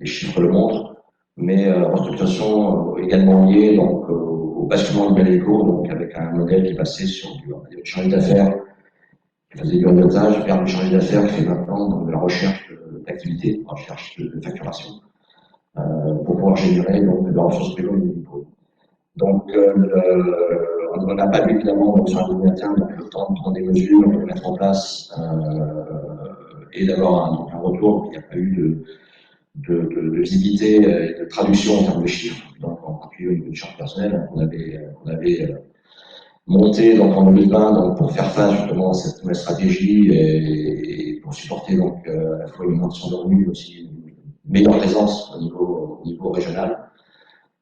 Les chiffres le montrent, mais restructuration également liée donc, au basculement du Maléco, donc avec un modèle qui passait sur du chargé d'affaires, qui faisait du réseautage, vers du chargé d'affaires qui fait maintenant donc, de la recherche d'activité, recherche de facturation, pour pouvoir générer donc, de la ressource privée au niveau. Donc, on n'a pas évidemment donc, sur un 2021 donc, le temps de prendre des mesures, de mettre en place et d'avoir un retour. Il n'y a pas eu de visibilité et de traduction en termes de chiffres. Donc, en particulier au niveau du champ personnel, on avait monté donc, en 2020 donc, pour faire face justement à cette nouvelle stratégie et pour supporter donc, à la fois une augmentation de revenus, mais aussi une meilleure présence au niveau régional.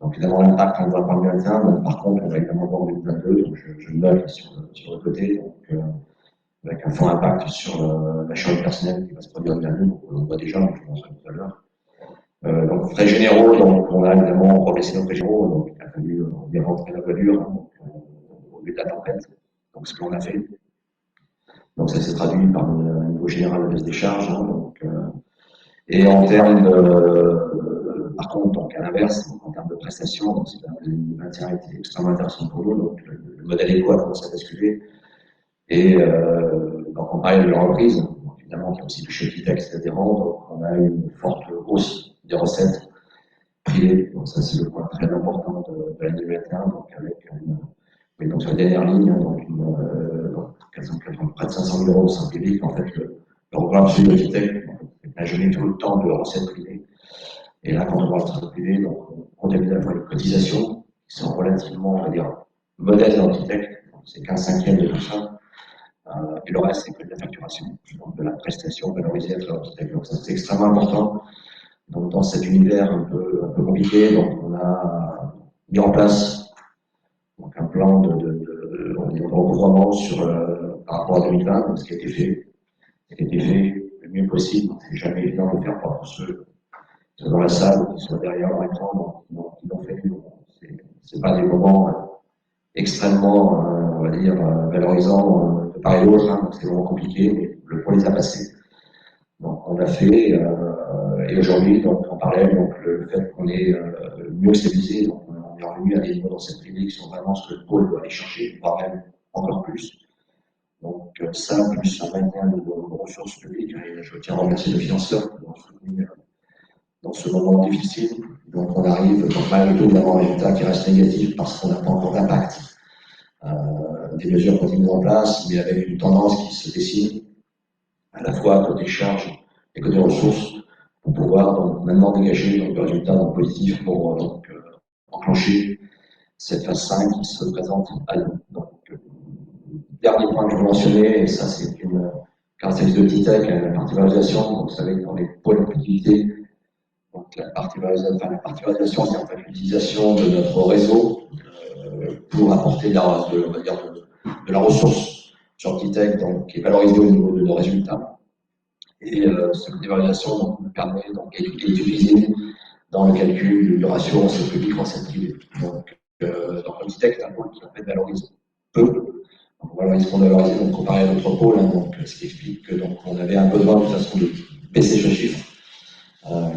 Donc évidemment l'impact on voit en 2021, donc par contre on va évidemment voir en 2022, donc je le note sur le côté, donc avec un fort impact sur la charge personnelle qui va se produire en 2022, donc on le voit déjà, donc je vous montrerai tout à l'heure. Donc frais généraux, donc on a évidemment rebaissé nos frais généraux, donc il a fallu bien rentrer la voilure hein, au lieu de la tempête, donc ce que l'on a fait. Donc ça s'est traduit par un niveau général de baisse des charges, hein, donc, et en termes par contre, donc à l'inverse, en termes de prestations, donc c'est 2021 était extrêmement intéressant pour nous, donc le modèle éco a commencé à basculer. Et donc on parlait de la reprise, donc évidemment il y a aussi le choc texte adhérent, donc on a eu une forte hausse des recettes privées, donc ça c'est le point très important de l'année 2021, donc avec donc sur la dernière ligne, donc, près de 500 000 euros au sein public, en fait le programme absolu de Tech n'a jamais eu tout le temps de recettes privées. Et là, quand on voit le train privé, donc, on comptabilise à la fois les cotisations, qui sont relativement, on va dire, modestes dans l'Antitech, c'est qu'un cinquième de tout ça, et le reste, c'est que de la facturation, donc de la prestation valorisée à travers l'Antitech. Donc ça, c'est extrêmement important. Donc dans cet univers un peu compliqué, donc on a mis en place donc, un plan de recouvrement par rapport à 2020, donc, ce qui a été fait le mieux possible. C'est jamais évident de le faire pour ceux qui sont dans la salle, qui sont derrière leur écran, qui l'ont fait. C'est pas des moments extrêmement, on va dire, valorisants de part et d'autre, hein, donc c'est vraiment compliqué, mais le point les a passés. Donc on l'a fait, et aujourd'hui, donc en parallèle, donc le fait qu'on est mieux stabilisé, donc on est revenu à des niveaux dans cette clinique qui sont vraiment ce que le pôle doit aller chercher, voire même encore plus. Donc ça, plus un maintien de nos ressources publiques, et je tiens à remercier le financeur qui nous a soutenus dans ce moment difficile. Donc on arrive, donc malgré tout, d'avoir un résultat qui reste négatif parce qu'on n'a pas encore d'impact des mesures qu'on a mises en place, mais avec une tendance qui se dessine, à la fois côté charges et côté ressources, pour pouvoir donc, maintenant dégager donc, le résultat donc, positif pour enclencher cette phase 5 qui se présente à nous. Donc, dernier point que je veux mentionner, et ça c'est une caractéristique de Titech, la partie valorisation. Donc, vous savez, dans les pôles d'activité, donc la partie valorisation, c'est en fait l'utilisation de notre réseau pour apporter de la ressource sur Titech, donc qui est valorisée au niveau de nos résultats. Et cette valorisation nous permet donc est utilisée dans le calcul du ratio recette publique recette privée. Donc le Titech est un pôle qui en fait valorise peu. Donc, on valorise ce qu'on a valorisé, donc comparé à d'autres pôles, hein, donc ce qui explique que donc on avait un besoin de façon de baisser ce chiffre.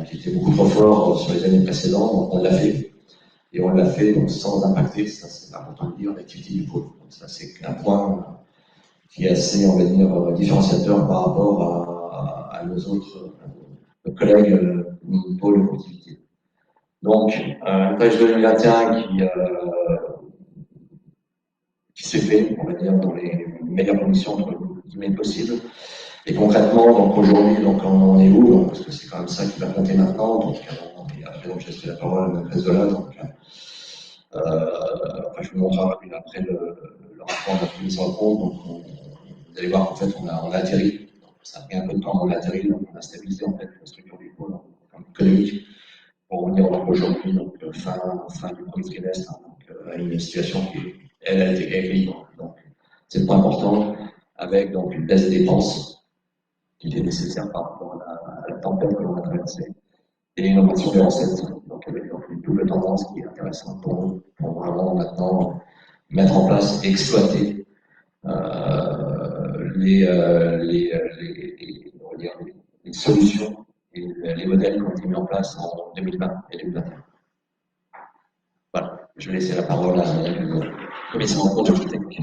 Qui était beaucoup trop fort sur les années précédentes, donc on l'a fait. Et on l'a fait donc, sans impacter, ça c'est important de dire, l'activité du pôle. Donc, ça c'est un point qui est assez, on va dire, différenciateur par rapport à nos autres collègues pôles d'activité. Donc, un page 2021 qui s'est fait, on va dire, dans les meilleures conditions possibles. Et concrètement, donc aujourd'hui, donc on est où donc, parce que c'est quand même ça qui va compter maintenant. Donc, et après, donc, je laisserai la parole à Mme Zola. Donc, enfin, je vous montrerai après le rapport de la commission de compte. Donc, vous allez voir qu'en fait, on a atterri. Donc, ça a pris un peu de temps, on a atterri. Donc, on a stabilisé en fait la structure du pôle économique pour revenir donc aujourd'hui, donc fin du premier trimestre, hein, donc, à une situation qui, elle, a été équilibrée. Donc, c'est le point important avec donc une baisse des dépenses. qu'il est nécessaire par rapport à la tempête que l'on a traversée. Et une augmentation des recettes. Donc, avec une double tendance qui est intéressante pour vraiment maintenant mettre en place, exploiter on va dire, les solutions et les modèles qui ont été mis en place en 2020 et 2021. Voilà, je vais laisser la parole à la commission en compte technique.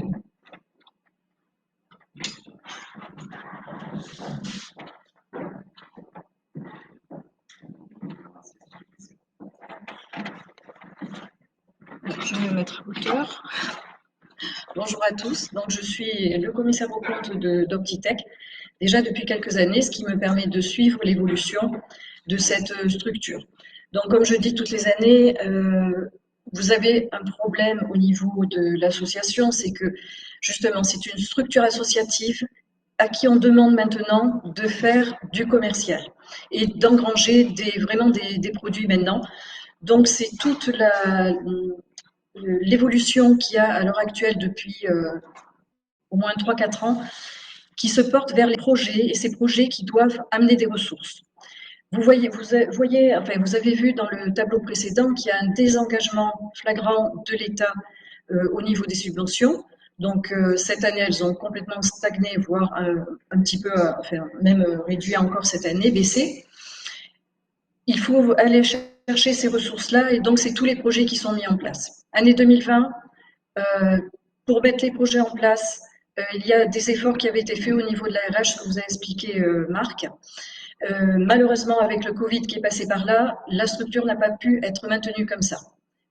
Je vais me mettre à hauteur. Bonjour à tous, donc je suis le commissaire aux comptes d'Optitech, déjà depuis quelques années, ce qui me permet de suivre l'évolution de cette structure. Donc comme je dis toutes les années, vous avez un problème au niveau de l'association, c'est que justement c'est une structure associative à qui on demande maintenant de faire du commercial et d'engranger vraiment des produits maintenant. Donc c'est toute l'évolution qu'il y a à l'heure actuelle depuis au moins 3-4 ans qui se porte vers les projets et ces projets qui doivent amener des ressources. Vous avez vu dans le tableau précédent qu'il y a un désengagement flagrant de l'État au niveau des subventions. Donc cette année, elles ont complètement stagné, voire un petit peu, même réduit encore cette année, baissé. Il faut aller chercher ces ressources-là et donc c'est tous les projets qui sont mis en place. Année 2020, pour mettre les projets en place, il y a des efforts qui avaient été faits au niveau de la RH, ce que vous a expliqué Marc. Malheureusement, avec le Covid qui est passé par là, la structure n'a pas pu être maintenue comme ça.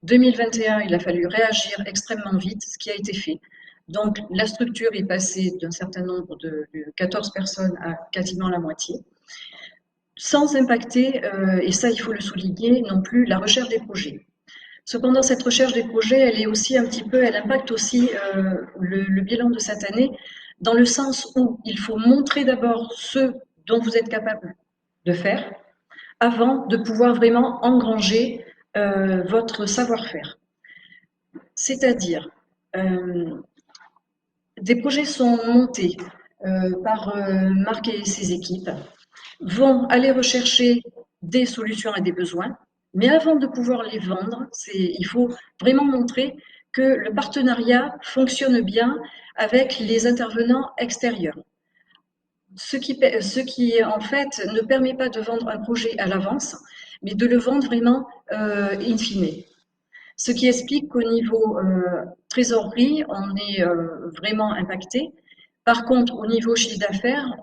2021, il a fallu réagir extrêmement vite, ce qui a été fait. Donc, la structure est passée d'un certain nombre de 14 personnes à quasiment la moitié, sans impacter, et ça il faut le souligner, non plus la recherche des projets. Cependant, cette recherche des projets, elle impacte aussi le bilan de cette année, dans le sens où il faut montrer d'abord ce dont vous êtes capable de faire, avant de pouvoir vraiment engranger votre savoir-faire. C'est-à-dire, des projets sont montés par Marc et ses équipes, vont aller rechercher des solutions à des besoins, mais avant de pouvoir les vendre, il faut vraiment montrer que le partenariat fonctionne bien avec les intervenants extérieurs. Ce qui en fait ne permet pas de vendre un projet à l'avance, mais de le vendre vraiment in fine. Ce qui explique qu'au niveau trésorerie, on est vraiment impacté. Par contre, au niveau chiffre d'affaires,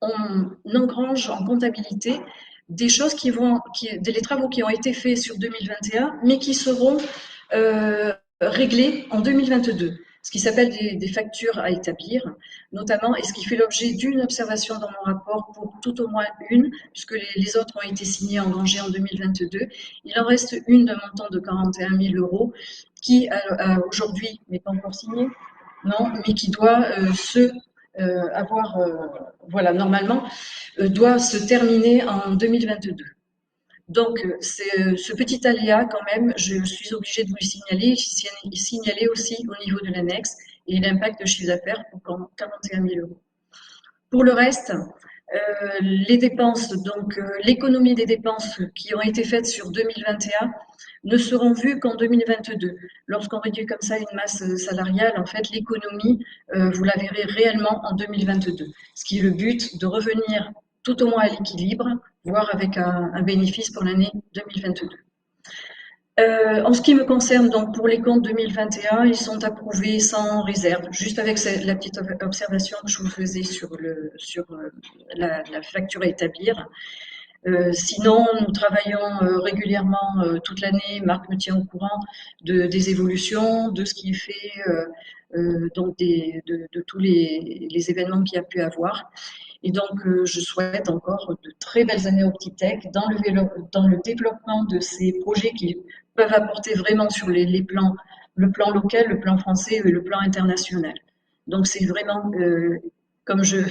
on engrange en comptabilité des choses les travaux qui ont été faits sur 2021, mais qui seront réglés en 2022. Ce qui s'appelle des factures à établir, notamment, et ce qui fait l'objet d'une observation dans mon rapport pour tout au moins une, puisque les autres ont été signées, engrangées en 2022. Il en reste une d'un montant de 41 000 € qui, aujourd'hui, n'est pas encore signée, non, mais qui doit normalement, doit se terminer en 2022. Donc, ce petit aléa, quand même, je suis obligée de vous le signaler aussi au niveau de l'annexe et l'impact de chiffre d'affaires pour 41 000 €. Pour le reste, les dépenses, donc l'économie des dépenses qui ont été faites sur 2021 ne seront vues qu'en 2022. Lorsqu'on réduit comme ça une masse salariale, en fait, l'économie, vous la verrez réellement en 2022. Ce qui est le but de revenir tout au moins à l'équilibre, voire avec un bénéfice pour l'année 2022. En ce qui me concerne, donc pour les comptes 2021, ils sont approuvés sans réserve, juste avec la petite observation que je vous faisais sur la facture à établir. Sinon, nous travaillons régulièrement toute l'année. Marc me tient au courant des évolutions, de ce qui est fait, donc de tous les événements qu'il y a pu avoir. Et donc, je souhaite encore de très belles années Optitech dans le développement de ces projets qui peuvent apporter vraiment sur le plan local, le plan français et le plan international. Donc, c'est vraiment, comme je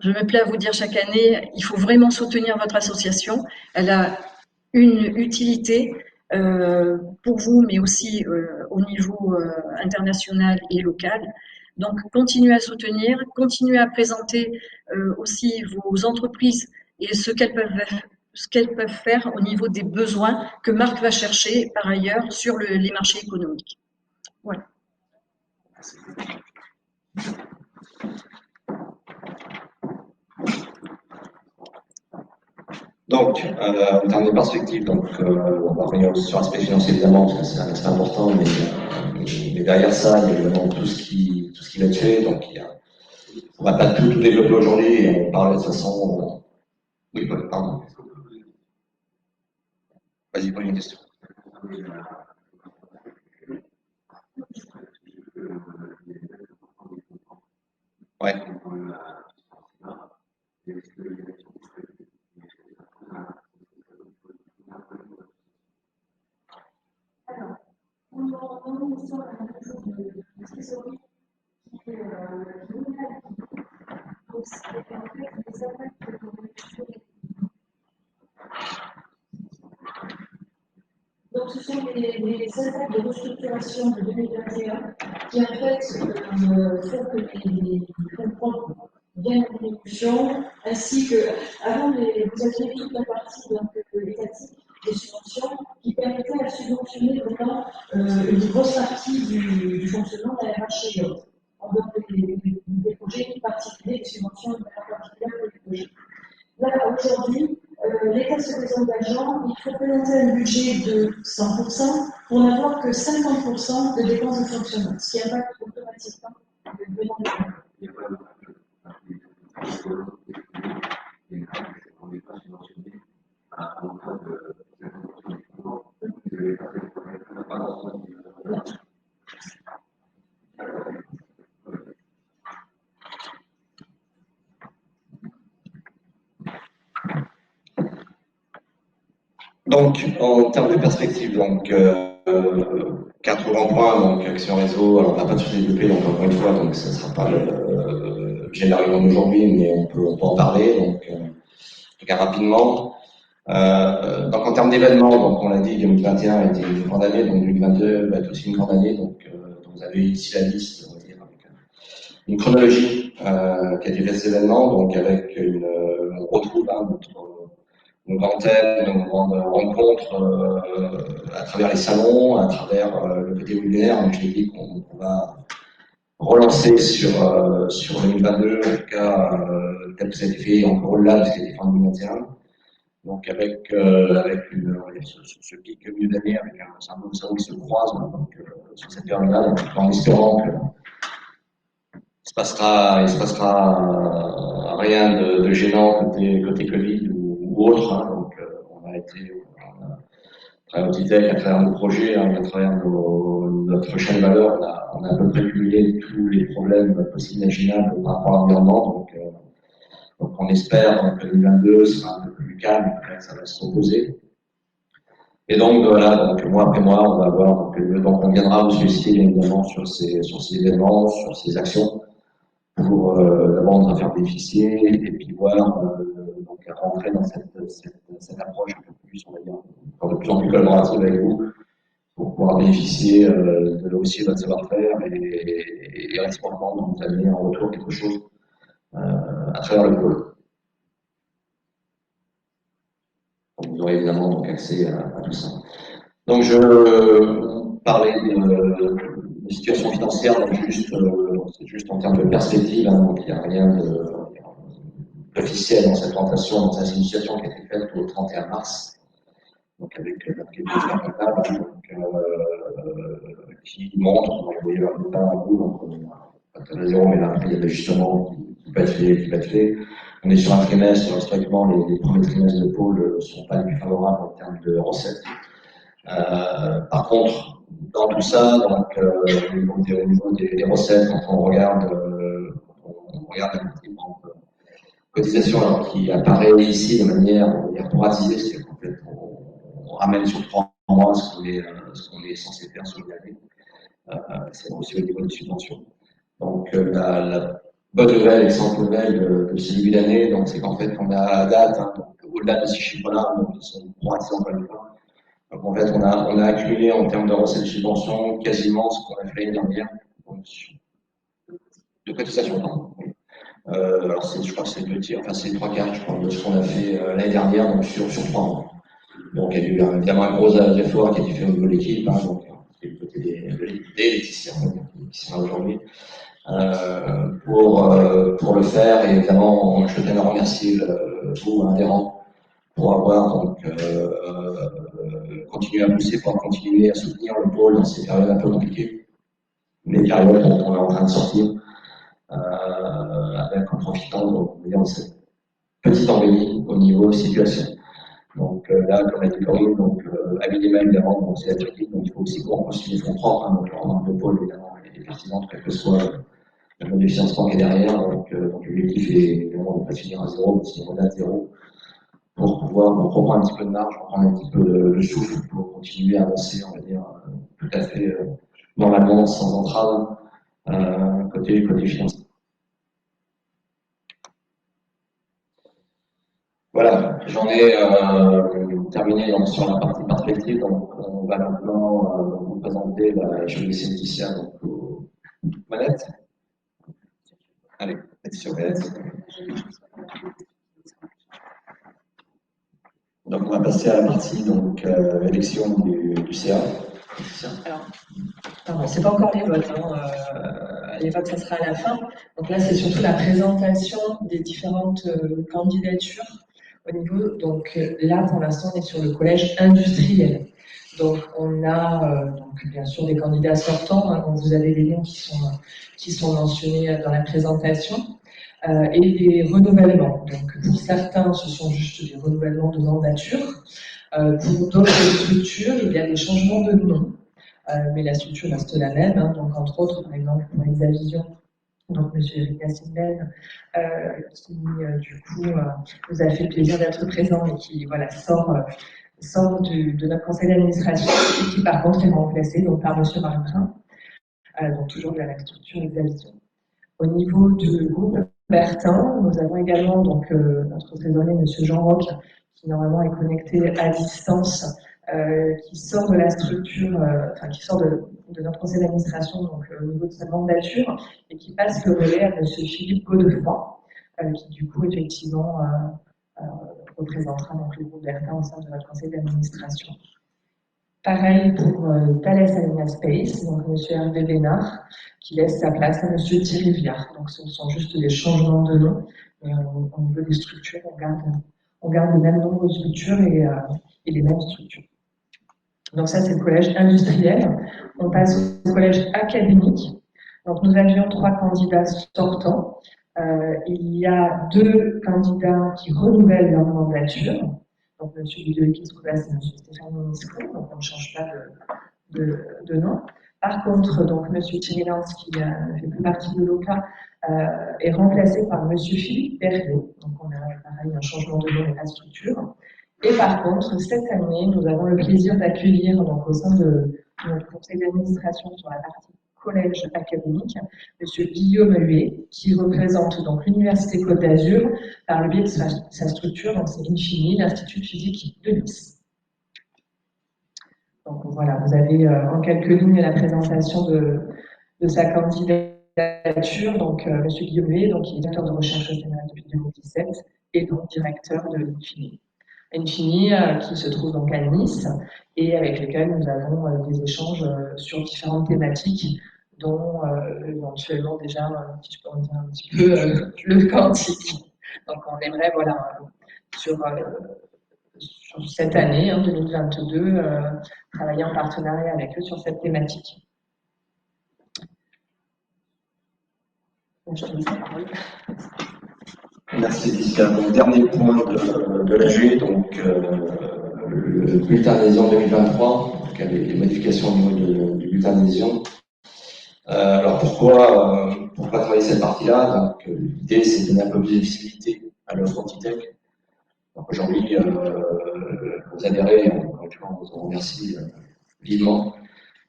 me plais à vous dire chaque année, il faut vraiment soutenir votre association. Elle a une utilité pour vous, mais aussi au niveau international et local. Donc, continuez à soutenir, continuez à présenter aussi vos entreprises et ce qu'elles peuvent faire au niveau des besoins que Marc va chercher par ailleurs sur les marchés économiques. Voilà. Donc, en termes de perspective, donc, on va revenir sur l'aspect financier évidemment, parce que c'est un aspect important, mais derrière ça, il y a évidemment tout ce qui va être fait. Donc, on ne va pas tout développer aujourd'hui et on parle de toute façon. Oui, pardon. Vas-y, pose une question. Ouais. Donc, ce sont les attaques de restructuration de 2021 qui, en fait, font que les fonds propres viennent en exécution, ainsi que, avant, vous aviez toute la partie donc, étatique des subventions qui permettait à subventionner vraiment une grosse partie du fonctionnement de la RH. En dehors des projets particuliers, des subventions particulières pour les projets. Là, aujourd'hui, l'État se désengageant, il faut présenter un budget de 100% pour n'avoir que 50% de dépenses de fonctionnement, ce qui impacte automatiquement le bilan de l'État. Donc, en termes de perspective, donc 80 points, donc action réseau, alors on n'a pas tout développé, donc encore une fois, donc ce ne sera pas l'objet de la réunion d'aujourd'hui, mais on peut en parler, donc en tout cas rapidement. Donc en termes d'événements, donc on l'a dit, 2021 a été une grande année, donc 2022 va être aussi une grande année, donc vous avez ici la liste, on va dire, avec une chronologie qui a été faite ces événements, donc avec on retrouve nos antennes, nos grandes rencontres à travers les salons, à travers le côté webinaire. Donc je l'ai dit qu'on va relancer sur 2022, en tout cas tel que ça a été fait encore au-delà de ce qui a été fait en 2021. Donc avec ce pic milieu d'année, avec un certain nombre de salons qui se croisent donc, sur cette période-là, en espérant que il se passera rien de gênant côté Covid ou autre. Hein. Donc, on a à travers Outitech, à travers nos projets, hein, à travers notre chaîne de valeur, on a à peu près cumulé tous les problèmes possibles et imaginables par rapport à l'environnement. Donc, on espère que 2022 sera un peu plus calme, que ça va se reposer. Et donc, voilà, donc, mois après mois, on va voir, donc on viendra vous solliciter évidemment sur ces événements, sur ces actions, pour d'abord nous en faire bénéficier et puis voir donc rentrer dans cette approche un peu plus, on va dire, de plus en plus collaborative avec vous pour pouvoir bénéficier aussi de votre savoir-faire et réciproquement donc vous amener en retour quelque chose à travers le pôle. Donc, vous aurez évidemment donc accès à tout ça. Donc je parlais de situation financière, donc c'est juste en termes de perspective, hein, donc il n'y a rien d'officiel dans cette présentation, donc c'est une situation qui a été faite au 31 mars, donc avec notre cabinet comptable, qui montre, donc vous voyez le pas à bout, donc on n'a pas de zéro, mais là après il y a l'ajustement qui peut être fait. On est sur un trimestre, historiquement les premiers trimestres de pôle ne sont pas les plus favorables en termes de recettes. Par contre, dans tout ça, donc au niveau des recettes, quand on regarde la cotisation alors, qui apparaît ici de manière proratisée, c'est qu'en fait on ramène sur 3 mois ce qu'on est censé faire sur l'année. C'est aussi au niveau des subventions. Donc la bonne nouvelle, l'excellente nouvelle de ce début d'année, donc c'est qu'en fait on a à date, hein, au-delà de ces chiffres-là, donc ils sont proratisés encore une fois. Donc en fait, on a accumulé en termes de recettes de subventions quasiment ce qu'on a fait l'année dernière. De cotisation, pardon. Oui. Alors je crois que c'est 2 tiers, enfin c'est 3/4, je crois, de ce qu'on a fait l'année dernière, donc sur 3 ans. Donc il y a eu évidemment un gros effort qui a été fait au niveau de l'équipe, hein, donc du côté des Laetitia, qui sont là aujourd'hui, pour le faire. Et évidemment, je tiens à remercier vous, adhérents, pour avoir donc continué à pousser, pour continuer à soutenir le pôle dans ces périodes un peu compliquées, les périodes dont on est en train de sortir, en profitant de cette petite embellie au niveau situation. Donc là, comme a dit Corinne, à minima évidemment, donc c'est la Turquie, donc il faut aussi qu'on reconstitue les fonds propres, hein, donc le pôle évidemment est pertinent, quel que soit le mode de financement qui est derrière. Donc l'objectif est évidemment de ne pas finir à zéro, mais sinon à zéro, pour pouvoir reprendre un petit peu de marge, reprendre un petit peu de souffle pour continuer à avancer, on va dire, tout à fait normalement, sans entrave, côté financier. Voilà, j'en ai terminé donc, sur la partie perspective, donc on va maintenant vous présenter la jolie Laetitia aux manettes. Allez, Laetitia aux manettes. Donc on va passer à la partie donc élection du CA. Alors, c'est pas encore les votes. Les votes, ça sera à la fin. Donc là, c'est surtout la présentation des différentes candidatures au niveau. Donc là, pour l'instant, on est sur le collège industriel. Donc on a donc bien sûr des candidats sortants. Hein, donc vous avez les noms qui sont mentionnés dans la présentation. Et des renouvellements. Donc pour certains, ce sont juste des renouvellements de mandature. Pour d'autres structures, il y a des changements de nom. Mais la structure reste la même. Hein. Donc entre autres, par exemple, pour Exavision, donc M. Eric Nassimben, qui du coup nous a fait le plaisir d'être présent et qui voilà, sort de notre conseil d'administration et qui par contre est remplacé donc, par M. Martin, donc toujours de la même structure Exavision. Au niveau du groupe Bertin, nous avons également donc, notre trésorier, M. Jean Roch, qui normalement est connecté à distance, qui sort de la structure, qui sort de notre conseil d'administration, donc au niveau de sa mandature, et qui passe le relais à M. Philippe Godefroy, qui du coup effectivement représentera donc, le groupe Bertin au sein de notre conseil d'administration. Pareil pour Thales Alenia Space, donc M. Hervé Bénard, qui laisse sa place à M. Thierry Viard. Donc ce sont juste des changements de nom, mais au niveau des structures, on garde le même nombre de structures et les mêmes structures. Donc ça, c'est le collège industriel. On passe au collège académique. Donc nous avions 3 candidats sortants. Il y a 2 candidats qui renouvellent leur mandature. Donc M. Ludovic Escolas et M. Stéphane Monisco, donc on ne change pas de nom. Par contre, donc M. Thierry Lance, qui ne fait plus partie de l'OCA, est remplacé par M. Philippe Berriot. Donc on a pareil un changement de nom et pas de structure. Et par contre, cette année, nous avons le plaisir d'accueillir donc au sein de notre conseil d'administration sur la partie collège académique, M. Guillaume Huet, qui représente donc l'Université Côte d'Azur par le biais de sa structure, donc c'est Infini, l'Institut de physique de Nice. Donc voilà, vous avez en quelques lignes la présentation de sa candidature. Donc M. Guillaume Huet, donc, qui est directeur de recherche au Sénat depuis 2017 et donc directeur de l'Infini. Infini qui se trouve donc à Nice et avec lesquels nous avons des échanges sur différentes thématiques dont éventuellement déjà, si je peux en dire un petit peu, le quantique. Donc on aimerait voilà, sur cette année, 2022, travailler en partenariat avec eux sur cette thématique. Donc, je te laisse la parole. Merci Laetitia. Donc, dernier point de l'AG, donc le bulletin d'adhésion 2023, donc avec les modifications au niveau du bulletin d'adhésion. Alors pourquoi travailler cette partie-là? Donc l'idée c'est de donner un peu plus de visibilité à l'offre Antitech. Donc aujourd'hui, vous adhérez, on vous remercie vivement.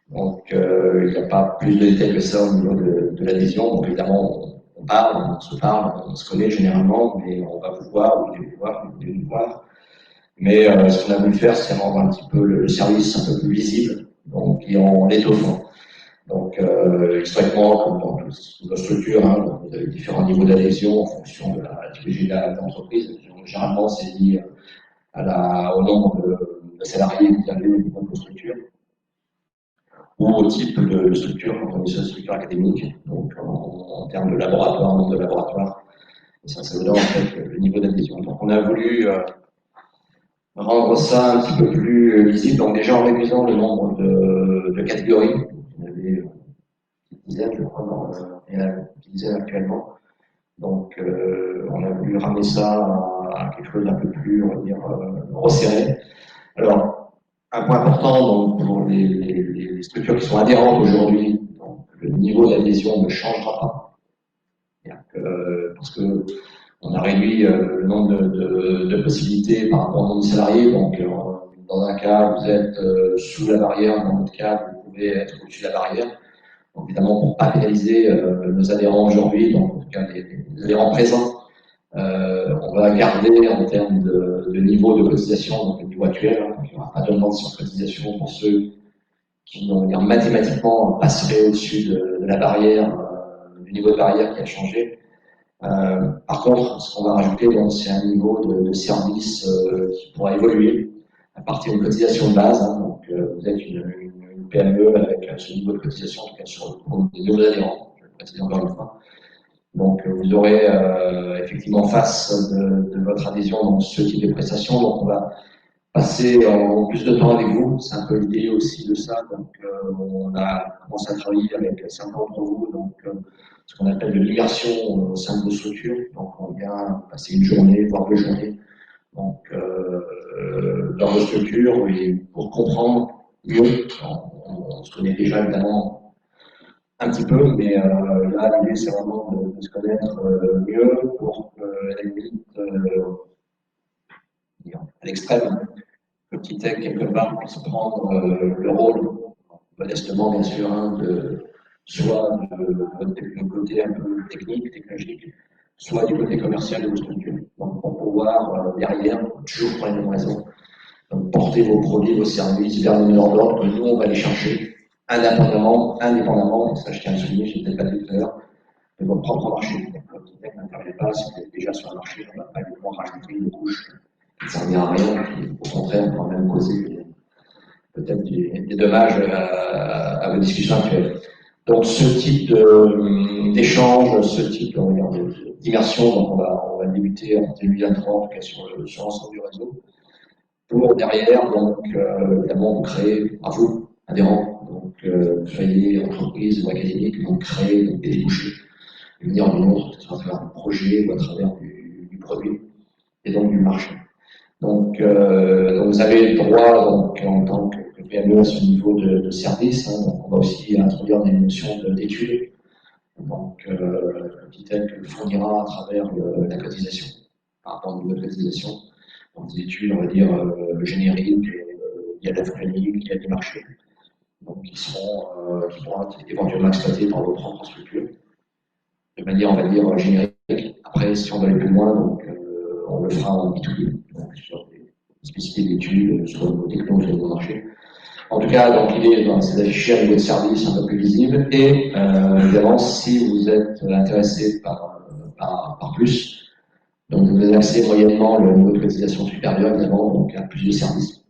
Donc il n'y a pas plus de détails que ça au niveau de l'adhésion. Donc évidemment, on se parle, on se connaît généralement, mais on va vous voir, vous voulez nous voir. Mais ce qu'on a voulu faire, c'est rendre un petit peu le service un peu plus visible, donc, et en l'étoffant. Donc, historiquement, comme dans toute nos structures, hein, donc vous avez différents niveaux d'adhésion en fonction de la typologie de l'entreprise. Généralement, c'est lié au nombre de salariés que vous avez au niveau de vos structures, ou au type de structure, quand on est sur une structure académique, donc en termes de laboratoire, nombre de laboratoires, et ça vous donne en fait le niveau d'adhésion. Donc, on a voulu rendre ça un petit peu plus visible, donc déjà en réduisant le nombre de catégories. Vous en avez une dizaine, je crois, il y en a une dizaine actuellement. Donc on a voulu ramener ça à quelque chose d'un peu plus, on va dire, resserré. Alors, un point important donc, pour les structures qui sont adhérentes aujourd'hui, donc le niveau d'adhésion ne changera pas. Parce que on a réduit le nombre de possibilités par rapport au nombre de salariés. Donc, dans un cas, vous êtes sous la barrière, dans l'autre cas, vous pouvez être au-dessus de la barrière. Donc, évidemment, pour ne pas pénaliser nos adhérents aujourd'hui, donc en tout cas les adhérents présents, on va garder en termes de niveau de cotisation, donc le niveau actuel, hein, donc il n'y aura pas d'augmentation de cotisation pour ceux qui, on va dire, mathématiquement passeraient au-dessus de la barrière, du niveau de barrière qui a changé. Par contre, ce qu'on va rajouter, c'est un niveau de service qui pourra évoluer à partir d'une cotisation de base. Hein, donc, vous êtes une PME avec ce niveau de cotisation, en tout cas sur le compte des nouveaux adhérents, je le précise encore une fois. Donc, vous aurez effectivement face de votre adhésion dans ce type de prestation. Donc, on va passer en plus de temps avec vous. C'est un peu l'idée aussi de ça. Donc, on a commencé à travailler avec certains d'entre vous. Donc, ce qu'on appelle de l'immersion au sein de vos structures. Donc, on vient passer une journée, voire 2 journées, donc, dans vos structures et pour comprendre mieux. On se connaît déjà évidemment un petit peu, mais là, l'idée, c'est vraiment de se connaître mieux pour que, à la limite, à l'extrême, le petit tech, quelque part, puisse prendre le rôle, modestement, bien sûr, hein, soit du côté un peu technique, technologique, soit du côté commercial de vos structures. Donc, pour pouvoir, derrière, toujours pour les mêmes raisons, donc, porter vos produits, vos services vers les donneurs d'ordre, que nous, on va les chercher indépendamment, et ça, je tiens à le souligner, je ne l'ai peut-être pas dit tout à l'heure, de votre propre marché. Donc, le petit tech n'intervient pas, si vous êtes déjà sur le marché, on ne va pas évidemment rajouter une couche qui ne servira à rien, qui, au contraire, pourra même causer peut-être des dommages à vos discussions actuelles. Donc, ce type d'échange, ce type d'immersion, donc on va débuter en 2023, en tout cas sur l'ensemble du réseau, pour derrière, donc, évidemment, vous créer, à vous, adhérents, donc, soyez entreprise ou académique, donc créer donc, des débouchés, d'une manière ou d'une autre, que ce soit à travers un projet ou à travers du produit, et donc du marché. Donc vous avez le droit, donc, en tant que PME, à ce niveau de service. Hein, donc on va aussi introduire des notions d'études. Donc, le petit tel fournira à travers la cotisation, par rapport au niveau de cotisation. Donc, des études, on va dire, génériques, il y a de la planning, il y a des marchés. Donc, qui pourront être éventuellement exploités par vos propres structures. De manière, on va dire, générique. Après, si on va aller plus loin, donc, on le fera en B2B. Donc, sur des spécificités d'études, soit vos technologies, soit vos marchés. En tout cas, donc l'idée, c'est d'afficher un niveau de service un peu plus visible et évidemment, si vous êtes intéressé par plus, donc vous avez accès moyennement le niveau de cotisation supérieur, évidemment, donc à plus de services.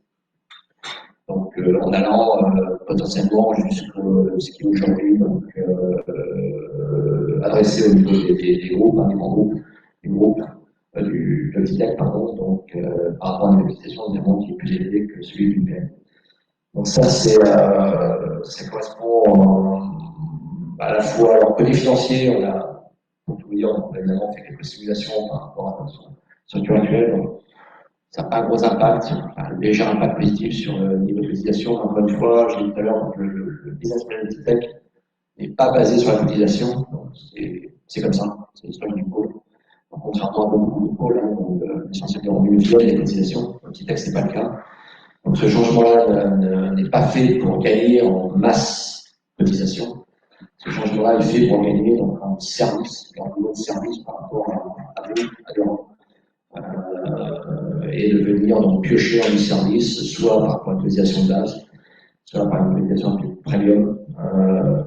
Donc en allant potentiellement jusqu'à ce qui est aujourd'hui adressé au niveau des groupes, des grands groupes, du petit tech, pardon, donc par rapport à une cotisation évidemment qui est plus élevée que celui du PM. Donc ça, ça correspond à la fois à leur côté financier, on a, pour tout vous dire, on a évidemment fait quelques simulations par rapport à notre structure actuelle, donc ça n'a pas un gros impact, un léger impact positif sur le niveau de cotisation. Encore une fois, je l'ai dit tout à l'heure, le business model de Tech n'est pas basé sur la cotisation, c'est comme ça, c'est l'histoire du pôle. Donc, contrairement à beaucoup de pôles, hein, donc essentiellement en mutuel, les cotisations, le petit texte, ce n'est pas le cas. Donc ce changement-là n'est pas fait pour gagner en masse cotisation. Ce changement-là est fait pour gagner donc, en service, en niveau de service par rapport à vous, adhérents. et de venir donc piocher en e-service, soit par pointualisation de base, soit par une pointualisation premium,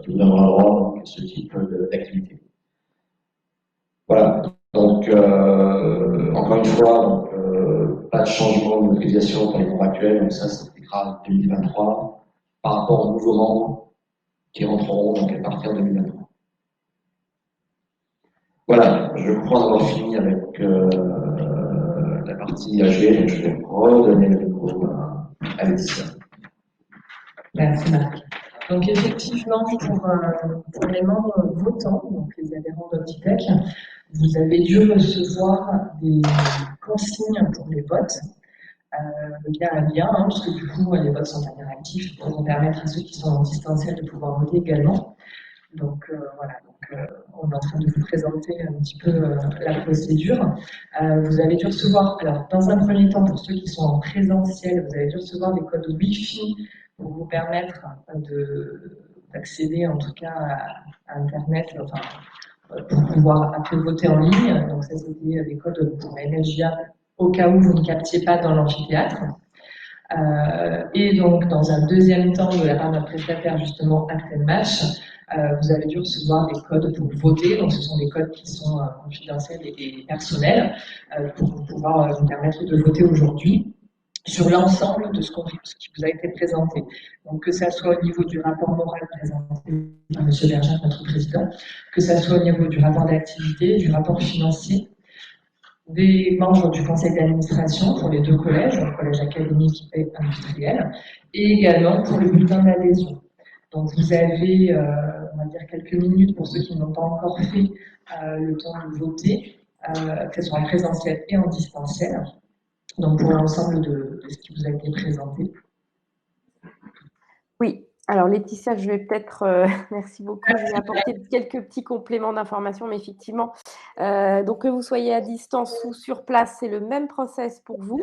qui vous donnera droit donc, à ce type d'activité. Voilà, donc encore une fois, donc, pas de changement de motorisation pour les membres actuels, donc ça s'appliquera en 2023 par rapport aux nouveaux membres qui rentreront donc, à partir de 2023. Voilà, je crois avoir fini avec la partie AG, donc je vais redonner le micro à Laetitia. Merci Marc. Donc effectivement, pour les membres votants, donc les adhérents d'Optitech, vous avez dû recevoir des consignes pour les votes via un lien, parce que du coup les votes sont interactifs pour permettre à ceux qui sont en distanciel de pouvoir voter également. Donc voilà, on est en train de vous présenter un petit peu la procédure. Vous avez dû recevoir, alors dans un premier temps, pour ceux qui sont en présentiel, vous avez dû recevoir des codes Wi-Fi pour vous permettre d'accéder en tout cas à Internet, enfin, pour pouvoir après voter en ligne. Donc ça, c'était des codes pour la NSGA au cas où vous ne captiez pas dans l'amphithéâtre. Et donc, dans un deuxième temps, de la part de notre prestataire, justement, Actel Match, vous avez dû recevoir des codes pour voter. Donc, ce sont des codes qui sont confidentiels et personnels pour pouvoir vous permettre de voter aujourd'hui sur l'ensemble de ce qui vous a été présenté. Donc, que ça soit au niveau du rapport moral présenté par M. Berger, notre président, que ça soit au niveau du rapport d'activité, du rapport financier, des membres du conseil d'administration pour les deux collèges, le collège académique et industriel, et également pour le bulletin d'adhésion. Donc vous avez, on va dire, quelques minutes pour ceux qui n'ont pas encore fait le temps de voter, que ce soit en présentiel et en distanciel, donc pour l'ensemble de ce qui vous a été présenté. Oui, alors Laetitia, je vais peut-être, merci beaucoup, je vais apporter quelques petits compléments d'information, mais effectivement, donc que vous soyez à distance ou sur place, c'est le même process pour vous.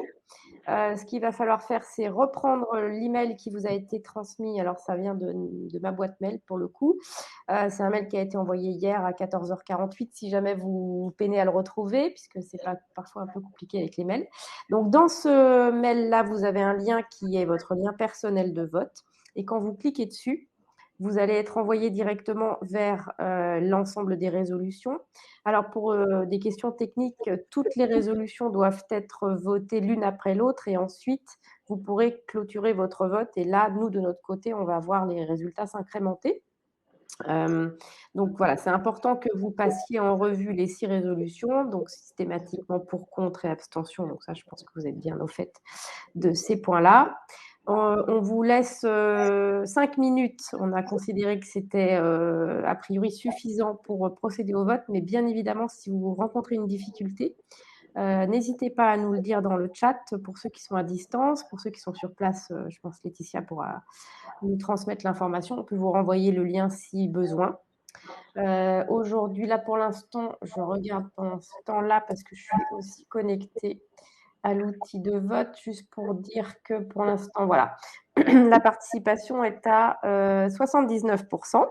Ce qu'il va falloir faire, c'est reprendre l'email qui vous a été transmis. Alors, ça vient de ma boîte mail pour le coup. C'est un mail qui a été envoyé hier à 14h48, si jamais vous peinez à le retrouver, puisque c'est parfois un peu compliqué avec les mails. Donc, dans ce mail-là, vous avez un lien qui est votre lien personnel de vote. Et quand vous cliquez dessus, vous allez être envoyé directement vers l'ensemble des résolutions. Alors, pour des questions techniques, toutes les résolutions doivent être votées l'une après l'autre et ensuite, vous pourrez clôturer votre vote. Et là, nous, de notre côté, on va voir les résultats s'incrémenter. Donc voilà, c'est important que vous passiez en revue les 6 résolutions, donc systématiquement pour, contre et abstention. Donc ça, je pense que vous êtes bien au fait de ces points-là. On vous laisse 5 minutes. On a considéré que c'était a priori suffisant pour procéder au vote, mais bien évidemment, si vous rencontrez une difficulté, n'hésitez pas à nous le dire dans le chat pour ceux qui sont à distance. Pour ceux qui sont sur place, je pense que Laetitia pourra nous transmettre l'information. On peut vous renvoyer le lien si besoin. Aujourd'hui, là pour l'instant, je regarde pendant ce temps-là parce que je suis aussi connectée à l'outil de vote, juste pour dire que pour l'instant, voilà, la participation est à 79%.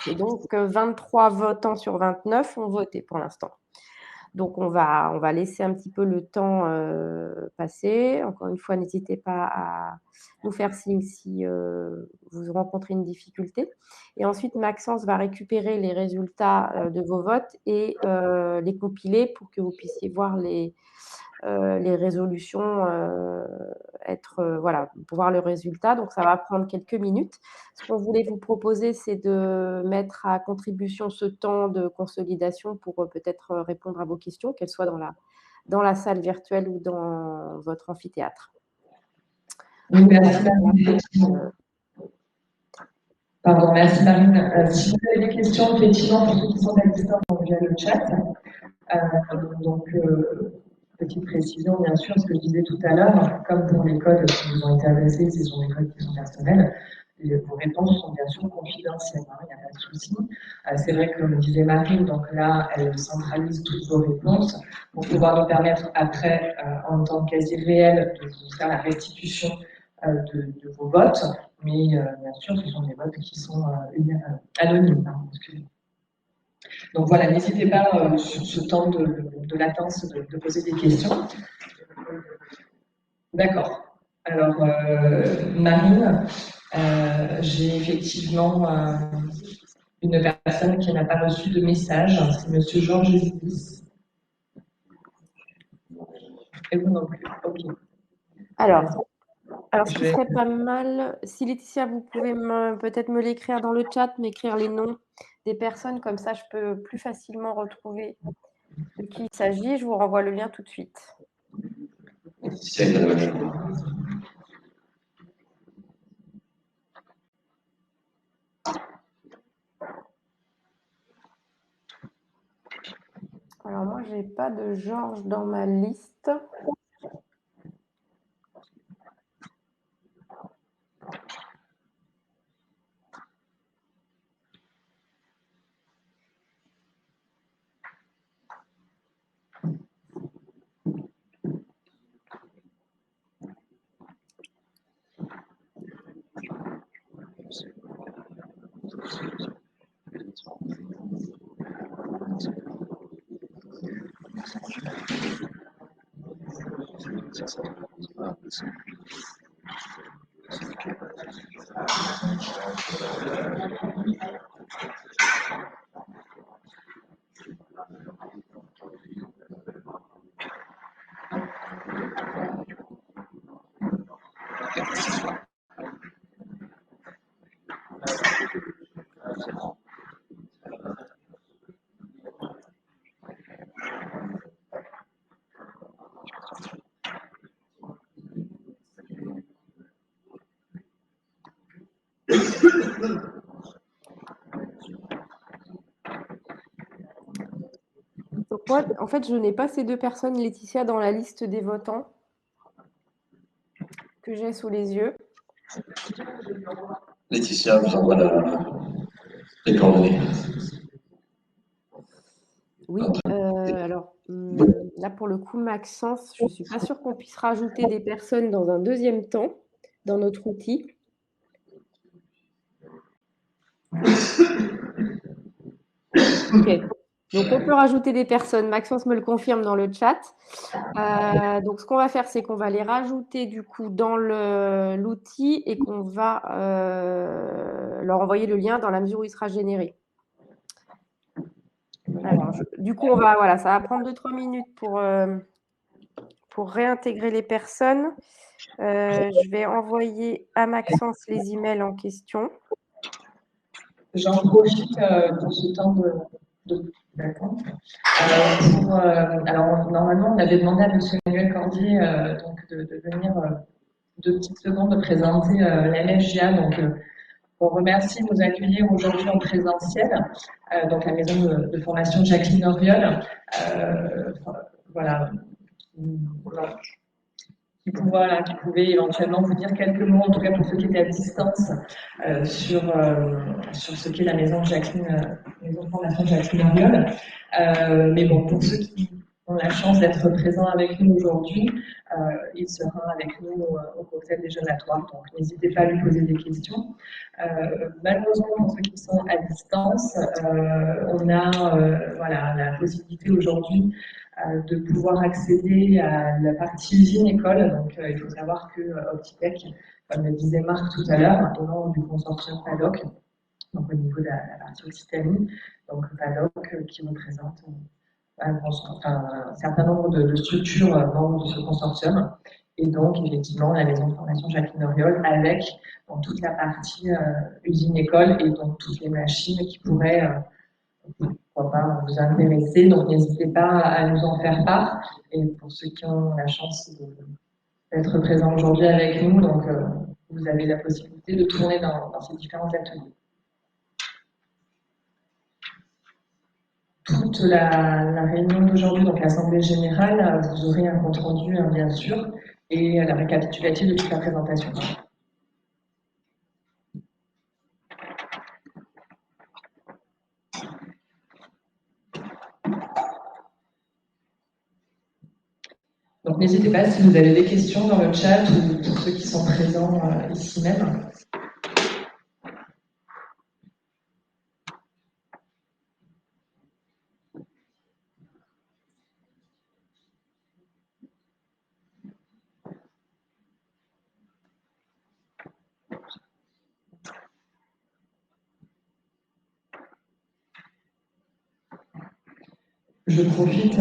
Et donc, 23 votants sur 29 ont voté pour l'instant. Donc, on va laisser un petit peu le temps passer. Encore une fois, n'hésitez pas à nous faire signe si vous rencontrez une difficulté. Et ensuite, Maxence va récupérer les résultats de vos votes et les compiler pour que vous puissiez voir les résolutions voilà, pour voir le résultat. Donc, ça va prendre quelques minutes. Ce qu'on voulait vous proposer, c'est de mettre à contribution ce temps de consolidation pour peut-être répondre à vos questions, qu'elles soient dans la salle virtuelle ou dans votre amphithéâtre. Oui, merci Marine. Pardon, merci Marine. Si vous avez des questions, effectivement, pour ceux qui sont à distance, via le chat. Petite précision, bien sûr, ce que je disais tout à l'heure, comme pour les codes qui vous ont été adressés, ce sont des codes qui sont personnels, et vos réponses sont bien sûr confidentielles, il n'y a pas de souci. C'est vrai que, comme disait Marine, donc là, elle centralise toutes vos réponses pour pouvoir nous permettre après, en temps quasi réel, de vous faire la restitution de vos votes, mais bien sûr, ce sont des votes qui sont anonymes. Donc voilà, n'hésitez pas sur ce temps de latence de poser des questions. D'accord. Alors, Marine, j'ai effectivement une personne qui n'a pas reçu de message, c'est Monsieur Georges Zidis. Et vous non plus. Ok. Alors ce qui serait pas mal, si Laetitia, vous pouvez peut-être me l'écrire dans le chat, m'écrire les noms des personnes, comme ça je peux plus facilement retrouver de qui il s'agit. Je vous renvoie le lien tout de suite. Alors moi, j'ai pas de Georges dans ma liste. Donc moi, en fait, je n'ai pas ces deux personnes, Laetitia, dans la liste des votants que j'ai sous les yeux. Laetitia vous envoie les coordonnées. Oui, alors là, pour le coup, Maxence, je ne suis pas sûre qu'on puisse rajouter des personnes dans un deuxième temps dans notre outil. Ok, donc on peut rajouter des personnes. Maxence me le confirme dans le chat. Donc ce qu'on va faire, c'est qu'on va les rajouter du coup dans l'outil et qu'on va leur envoyer le lien dans la mesure où il sera généré. Alors, du coup, voilà, ça va prendre 2-3 minutes pour réintégrer les personnes. Je vais envoyer à Maxence les emails en question. J'en profite pour ce temps D'accord. Alors, normalement, on avait demandé à M. Emmanuel Cordier donc de venir 2 petites secondes présenter la MFGA. Donc, on remercie de nous accueillir aujourd'hui en présentiel, donc la maison de formation Jacqueline Auriol. Voilà. Qui pouvait éventuellement vous dire quelques mots, en tout cas pour ceux qui étaient à distance, sur ce qu'est la maison de Jacqueline, maison de formation Jacqueline Auriol. Mais bon, pour ceux qui ont la chance d'être présents avec nous aujourd'hui, il sera avec nous au cocktail déjeunatoire, donc n'hésitez pas à lui poser des questions. Malheureusement, pour ceux qui sont à distance, on a la possibilité aujourd'hui de pouvoir accéder à la partie usine-école. Donc, il faut savoir que Optitech, comme le disait Marc tout à l'heure, est membre du consortium PADOC, donc au niveau de la partie Occitanie, donc PADOC qui représente un certain nombre de structures membres de ce consortium. Et donc, effectivement, la maison de formation Jacqueline Auriol avec toute la partie usine-école et donc toutes les machines qui pourraient pourquoi pas vous intéresser. Donc, n'hésitez pas à nous en faire part. Et pour ceux qui ont la chance d'être présents aujourd'hui avec nous, donc, vous avez la possibilité de tourner dans ces différents ateliers. Toute la réunion d'aujourd'hui, donc l'Assemblée générale, vous aurez un compte rendu, bien sûr, et la récapitulative de toute la présentation. Donc n'hésitez pas si vous avez des questions dans le chat ou pour ceux qui sont présents ici même. Je profite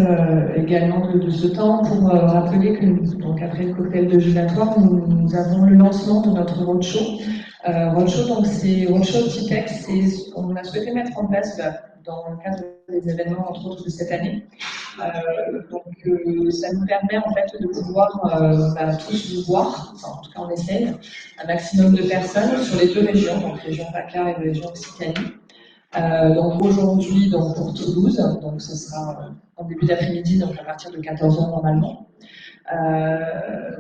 également de ce temps pour rappeler que, donc, après le cocktail de gélatoire, nous avons le lancement de notre roadshow. Roadshow, donc c'est Roadshow Tipex, on a souhaité mettre en place dans le cadre des événements, entre autres, de cette année. Ça nous permet en fait de pouvoir tous vous voir, enfin, en tout cas on essaye, un maximum de personnes sur les deux régions, donc région PACA et région Occitanie. Donc aujourd'hui, donc pour Toulouse, donc ce sera en début d'après-midi, donc à partir de 14h normalement.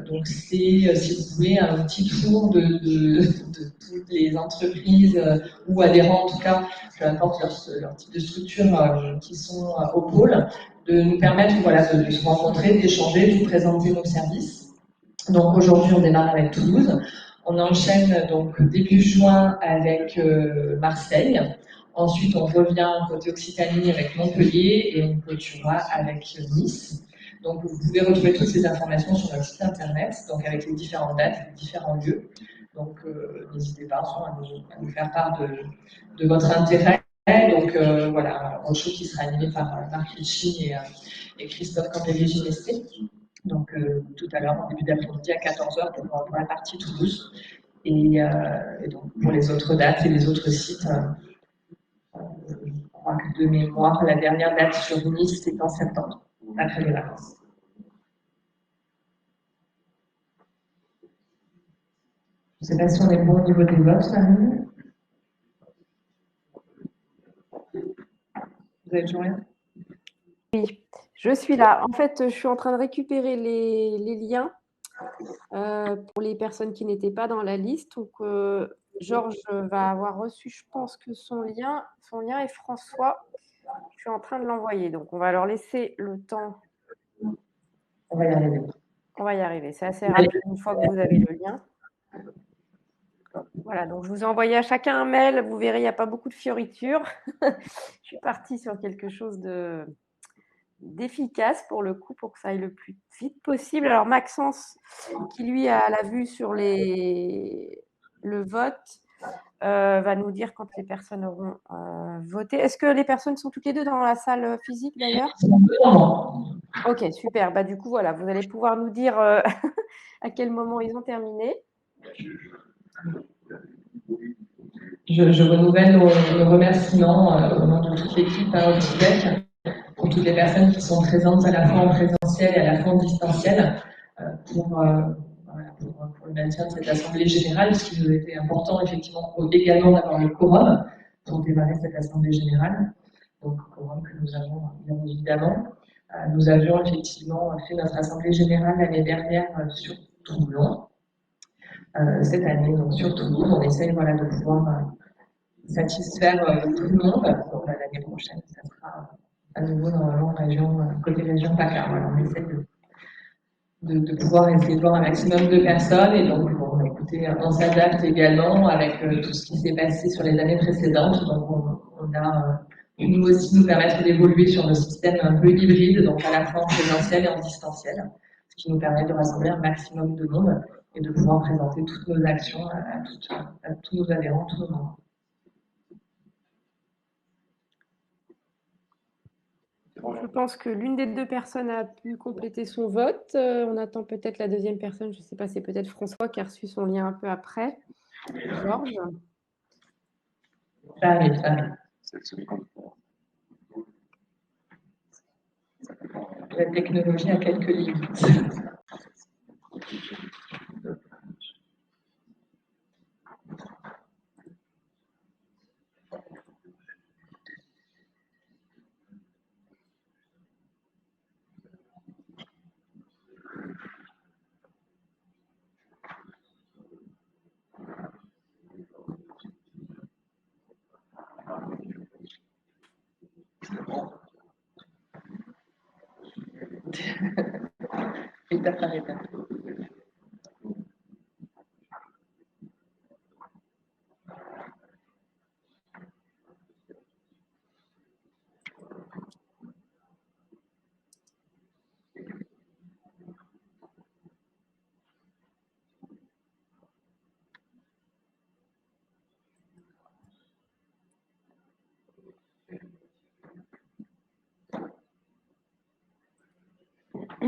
Donc c'est, si vous voulez, un petit tour de toutes les entreprises ou adhérents en tout cas, peu importe leur type de structure qui sont au pôle, de nous permettre voilà, de se rencontrer, d'échanger, de vous présenter nos services. Donc aujourd'hui, on démarre avec Toulouse. On enchaîne donc début juin avec Marseille. Ensuite, on revient côté Occitanie avec Montpellier et on clôturera avec Nice. Donc, vous pouvez retrouver toutes ces informations sur notre site internet, donc avec les différentes dates, les différents lieux. Donc, n'hésitez pas à nous faire part de votre intérêt. Donc, voilà, un roadshow qui sera animé par Marc Ricci et Christophe Campbell-Ginesté. Donc, tout à l'heure, en début d'après-midi à 14h pour la partie Toulouse. Et donc, pour les autres dates et les autres sites, je crois que de mémoire, la dernière date sur Nice, c'est en septembre, après les vacances. Je ne sais pas si on est bon au niveau des votes, Marie. Vous avez joué? Oui, je suis là. En fait, je suis en train de récupérer les liens pour les personnes qui n'étaient pas dans la liste. Donc, Georges va avoir reçu, je pense que son lien et François, je suis en train de l'envoyer. Donc, on va leur laisser le temps. On va y arriver. On va y arriver. C'est assez rapide une fois que vous avez le lien. Voilà, donc je vous ai envoyé à chacun un mail. Vous verrez, il n'y a pas beaucoup de fioritures. Je suis partie sur quelque chose d'efficace pour le coup, pour que ça aille le plus vite possible. Alors Maxence, qui lui a la vue sur le vote, va nous dire quand les personnes auront voté. Est-ce que les personnes sont toutes les deux dans la salle physique d'ailleurs? Ok, super. Bah, du coup, voilà, vous allez pouvoir nous dire à quel moment ils ont terminé. Je renouvelle nos remerciements au nom de toute l'équipe à Optibek pour toutes les personnes qui sont présentes à la fois en présentiel et à la fois en distanciel pour le maintien de cette assemblée générale, ce qui nous était important effectivement également d'avoir le quorum pour démarrer cette assemblée générale. Donc quorum que nous avons bien évidemment. Nous avions effectivement fait notre assemblée générale l'année dernière sur Toulon. Cette année, donc sur Toulouse, on essaye voilà, de pouvoir satisfaire tout le monde. Donc l'année prochaine, ça sera à nouveau normalement côté région PACA. Voilà, on essaie de pouvoir essayer de voir un maximum de personnes. Et donc, bon, écoutez, on s'adapte également avec tout ce qui s'est passé sur les années précédentes. Donc, on a nous aussi nous permettre d'évoluer sur nos systèmes un peu hybrides, donc à la fois en présentiel et en distanciel, ce qui nous permet de rassembler un maximum de monde et de pouvoir présenter toutes nos actions à tous nos adhérents, tous nos membres. Je pense que l'une des deux personnes a pu compléter son vote. On attend peut-être la deuxième personne. Je ne sais pas, c'est peut-être François qui a reçu son lien un peu après. Georges. Ça arrive, ça arrive. La technologie a quelques limites. Étape par étape.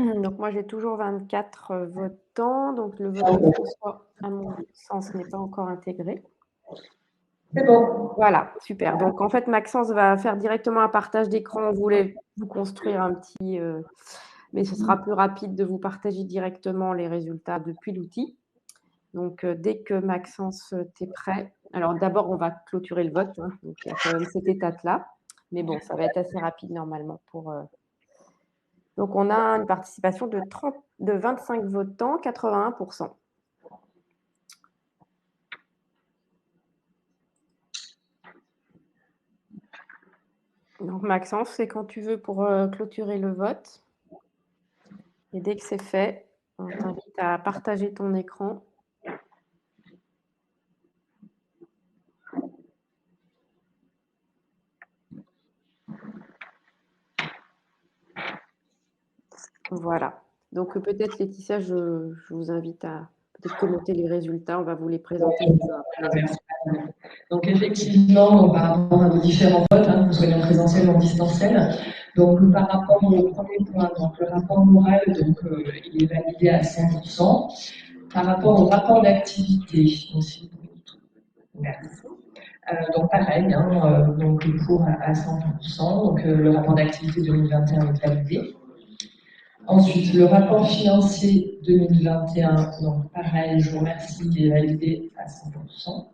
Donc moi, j'ai toujours 24 votants. Donc le vote de François, à mon sens, n'est pas encore intégré. C'est bon. Voilà, super. Donc en fait, Maxence va faire directement un partage d'écran. On voulait vous construire un petit... mais ce sera plus rapide de vous partager directement les résultats depuis l'outil. Donc dès que Maxence, t'es prêt. Alors d'abord, on va clôturer le vote. Hein. Donc il y a quand même cette étape-là. Mais bon, ça va être assez rapide normalement pour... Donc, on a une participation de 25 votants, 81%. Donc, Maxence, c'est quand tu veux pour clôturer le vote. Et dès que c'est fait, on t'invite à partager ton écran. Voilà. Donc, peut-être, Laetitia, je vous invite à peut-être commenter les résultats. On va vous les présenter. Donc, effectivement, par rapport à nos différents votes, que ce soit en présentiel ou en distanciel, donc par rapport au premier point, donc le rapport moral, donc, il est validé à 100%. Par rapport au rapport d'activité aussi, merci. Donc pareil, donc pour à 100%, donc le rapport d'activité 2021 est validé. Ensuite, le rapport financier 2021, donc pareil, je vous remercie, il est validé à 100%.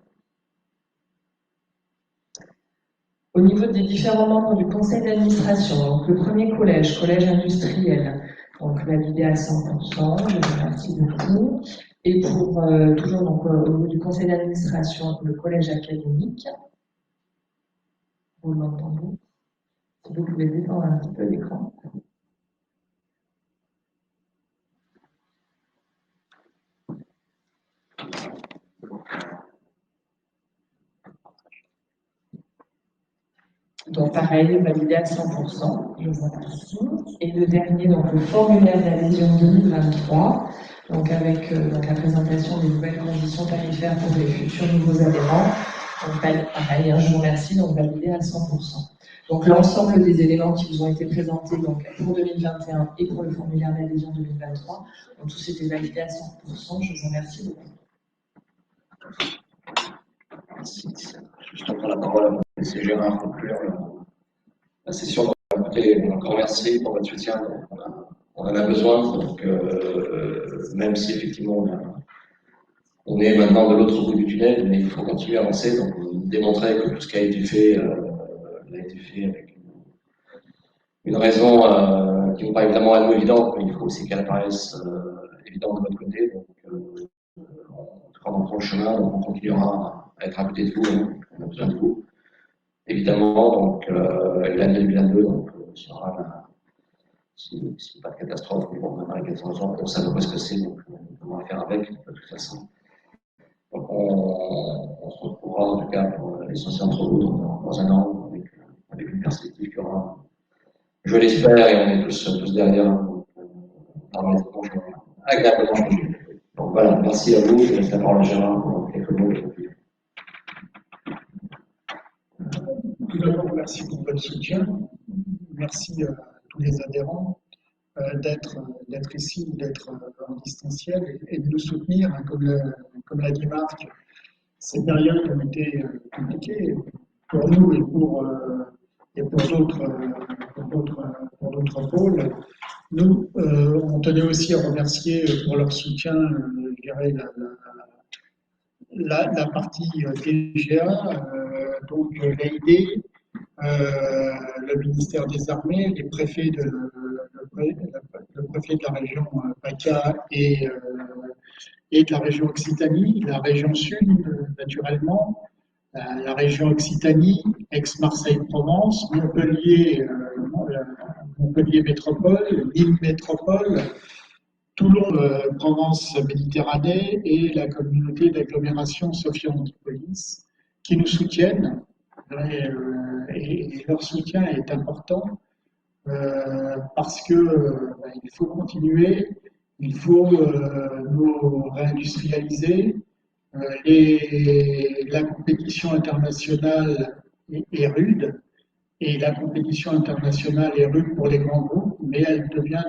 Au niveau des différents membres du conseil d'administration, donc le premier collège industriel, donc validé à 100%, je vous remercie beaucoup. Et pour toujours donc, au niveau du conseil d'administration, le collège académique, vous m'entendez? Si vous pouvez détendre un petit peu l'écran. Donc pareil, validé à 100%, je vous remercie. Et le dernier, donc le formulaire d'adhésion 2023, donc avec donc la présentation des nouvelles conditions tarifaires pour les futurs nouveaux adhérents. Donc pareil, je vous remercie, donc validé à 100%. Donc l'ensemble des éléments qui vous ont été présentés donc, pour 2021 et pour le formulaire d'adhésion 2023, donc tous étaient validés à 100%, je vous remercie beaucoup. Merci. Je te prends la parole. C'est Gérard conclure la session. Écoutez, encore merci pour votre soutien. On en a besoin. Donc, même si effectivement on est maintenant de l'autre bout du tunnel, mais il faut continuer à avancer. Donc, démontrer que tout ce qui a été fait a été fait avec une raison qui nous paraît évidemment à nous évidente, mais il faut aussi qu'elle apparaisse évidente de votre côté. Donc, en tout cas, on prend le chemin, donc on continuera à être à côté de vous. On a besoin de vous. Évidemment, donc, l'année 2022, donc, sera si pas de catastrophe, mais bon, dans les catastrophes, on sait à peu près ce que c'est, donc on va faire avec, de toute façon. Donc, on se retrouvera en tout cas pour l'essentiel entre vous dans un an, avec une perspective qui aura, je l'espère, et on est tous derrière, agréablement changé. Donc voilà, merci à vous, je laisse la parole à Gérard pour quelques mots. Tout d'abord, merci pour votre soutien. Merci à tous les adhérents d'être ici, d'être en distanciel et de nous soutenir. Comme l'a dit Marc, ces périodes ont été compliquées pour nous et pour d'autres pôles. Nous, on tenait aussi à remercier pour leur soutien, je dirais, la partie DGA, donc l'AID, le ministère des Armées, le préfet de la région PACA et de la région Occitanie, la région Sud, naturellement, la région Occitanie, Aix-Marseille-Provence, Montpellier Métropole, Nîmes Métropole, Toulon, Provence Méditerranée et la communauté d'agglomération Sophia Antipolis qui nous soutiennent. Et leur soutien est important parce que il faut continuer, il faut nous réindustrialiser. La compétition internationale est rude et la compétition internationale est rude pour les grands groupes, mais elle devient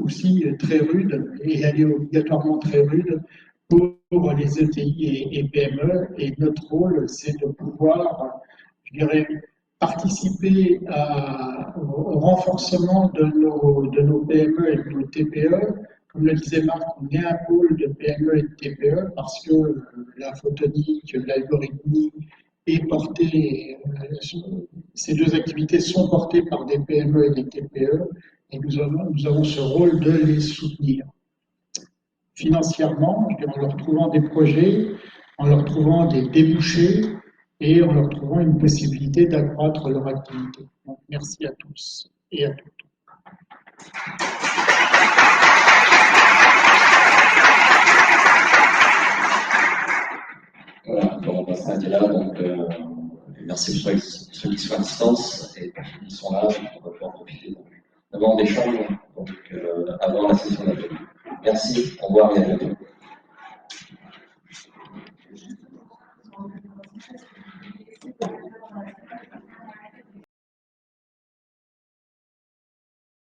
aussi très rude, et elle est obligatoirement très rude pour les ETI et PME. Et notre rôle, c'est de pouvoir, je dirais, participer au renforcement de nos PME et de nos TPE. Comme le disait Marc, on est un pôle de PME et de TPE parce que la photonique, l'algorithmie est portée, ces deux activités sont portées par des PME et des TPE, et nous avons ce rôle de les soutenir financièrement, en leur trouvant des projets, en leur trouvant des débouchés et en leur trouvant une possibilité d'accroître leur activité. Donc, merci à tous et à toutes. Voilà, on va s'arrêter là. Donc, merci pour ceux qui sont à distance et pour ceux qui sont là. On va pouvoir profiter d'abord d'échanges avant la session d'atelier. Merci, au revoir et à bientôt.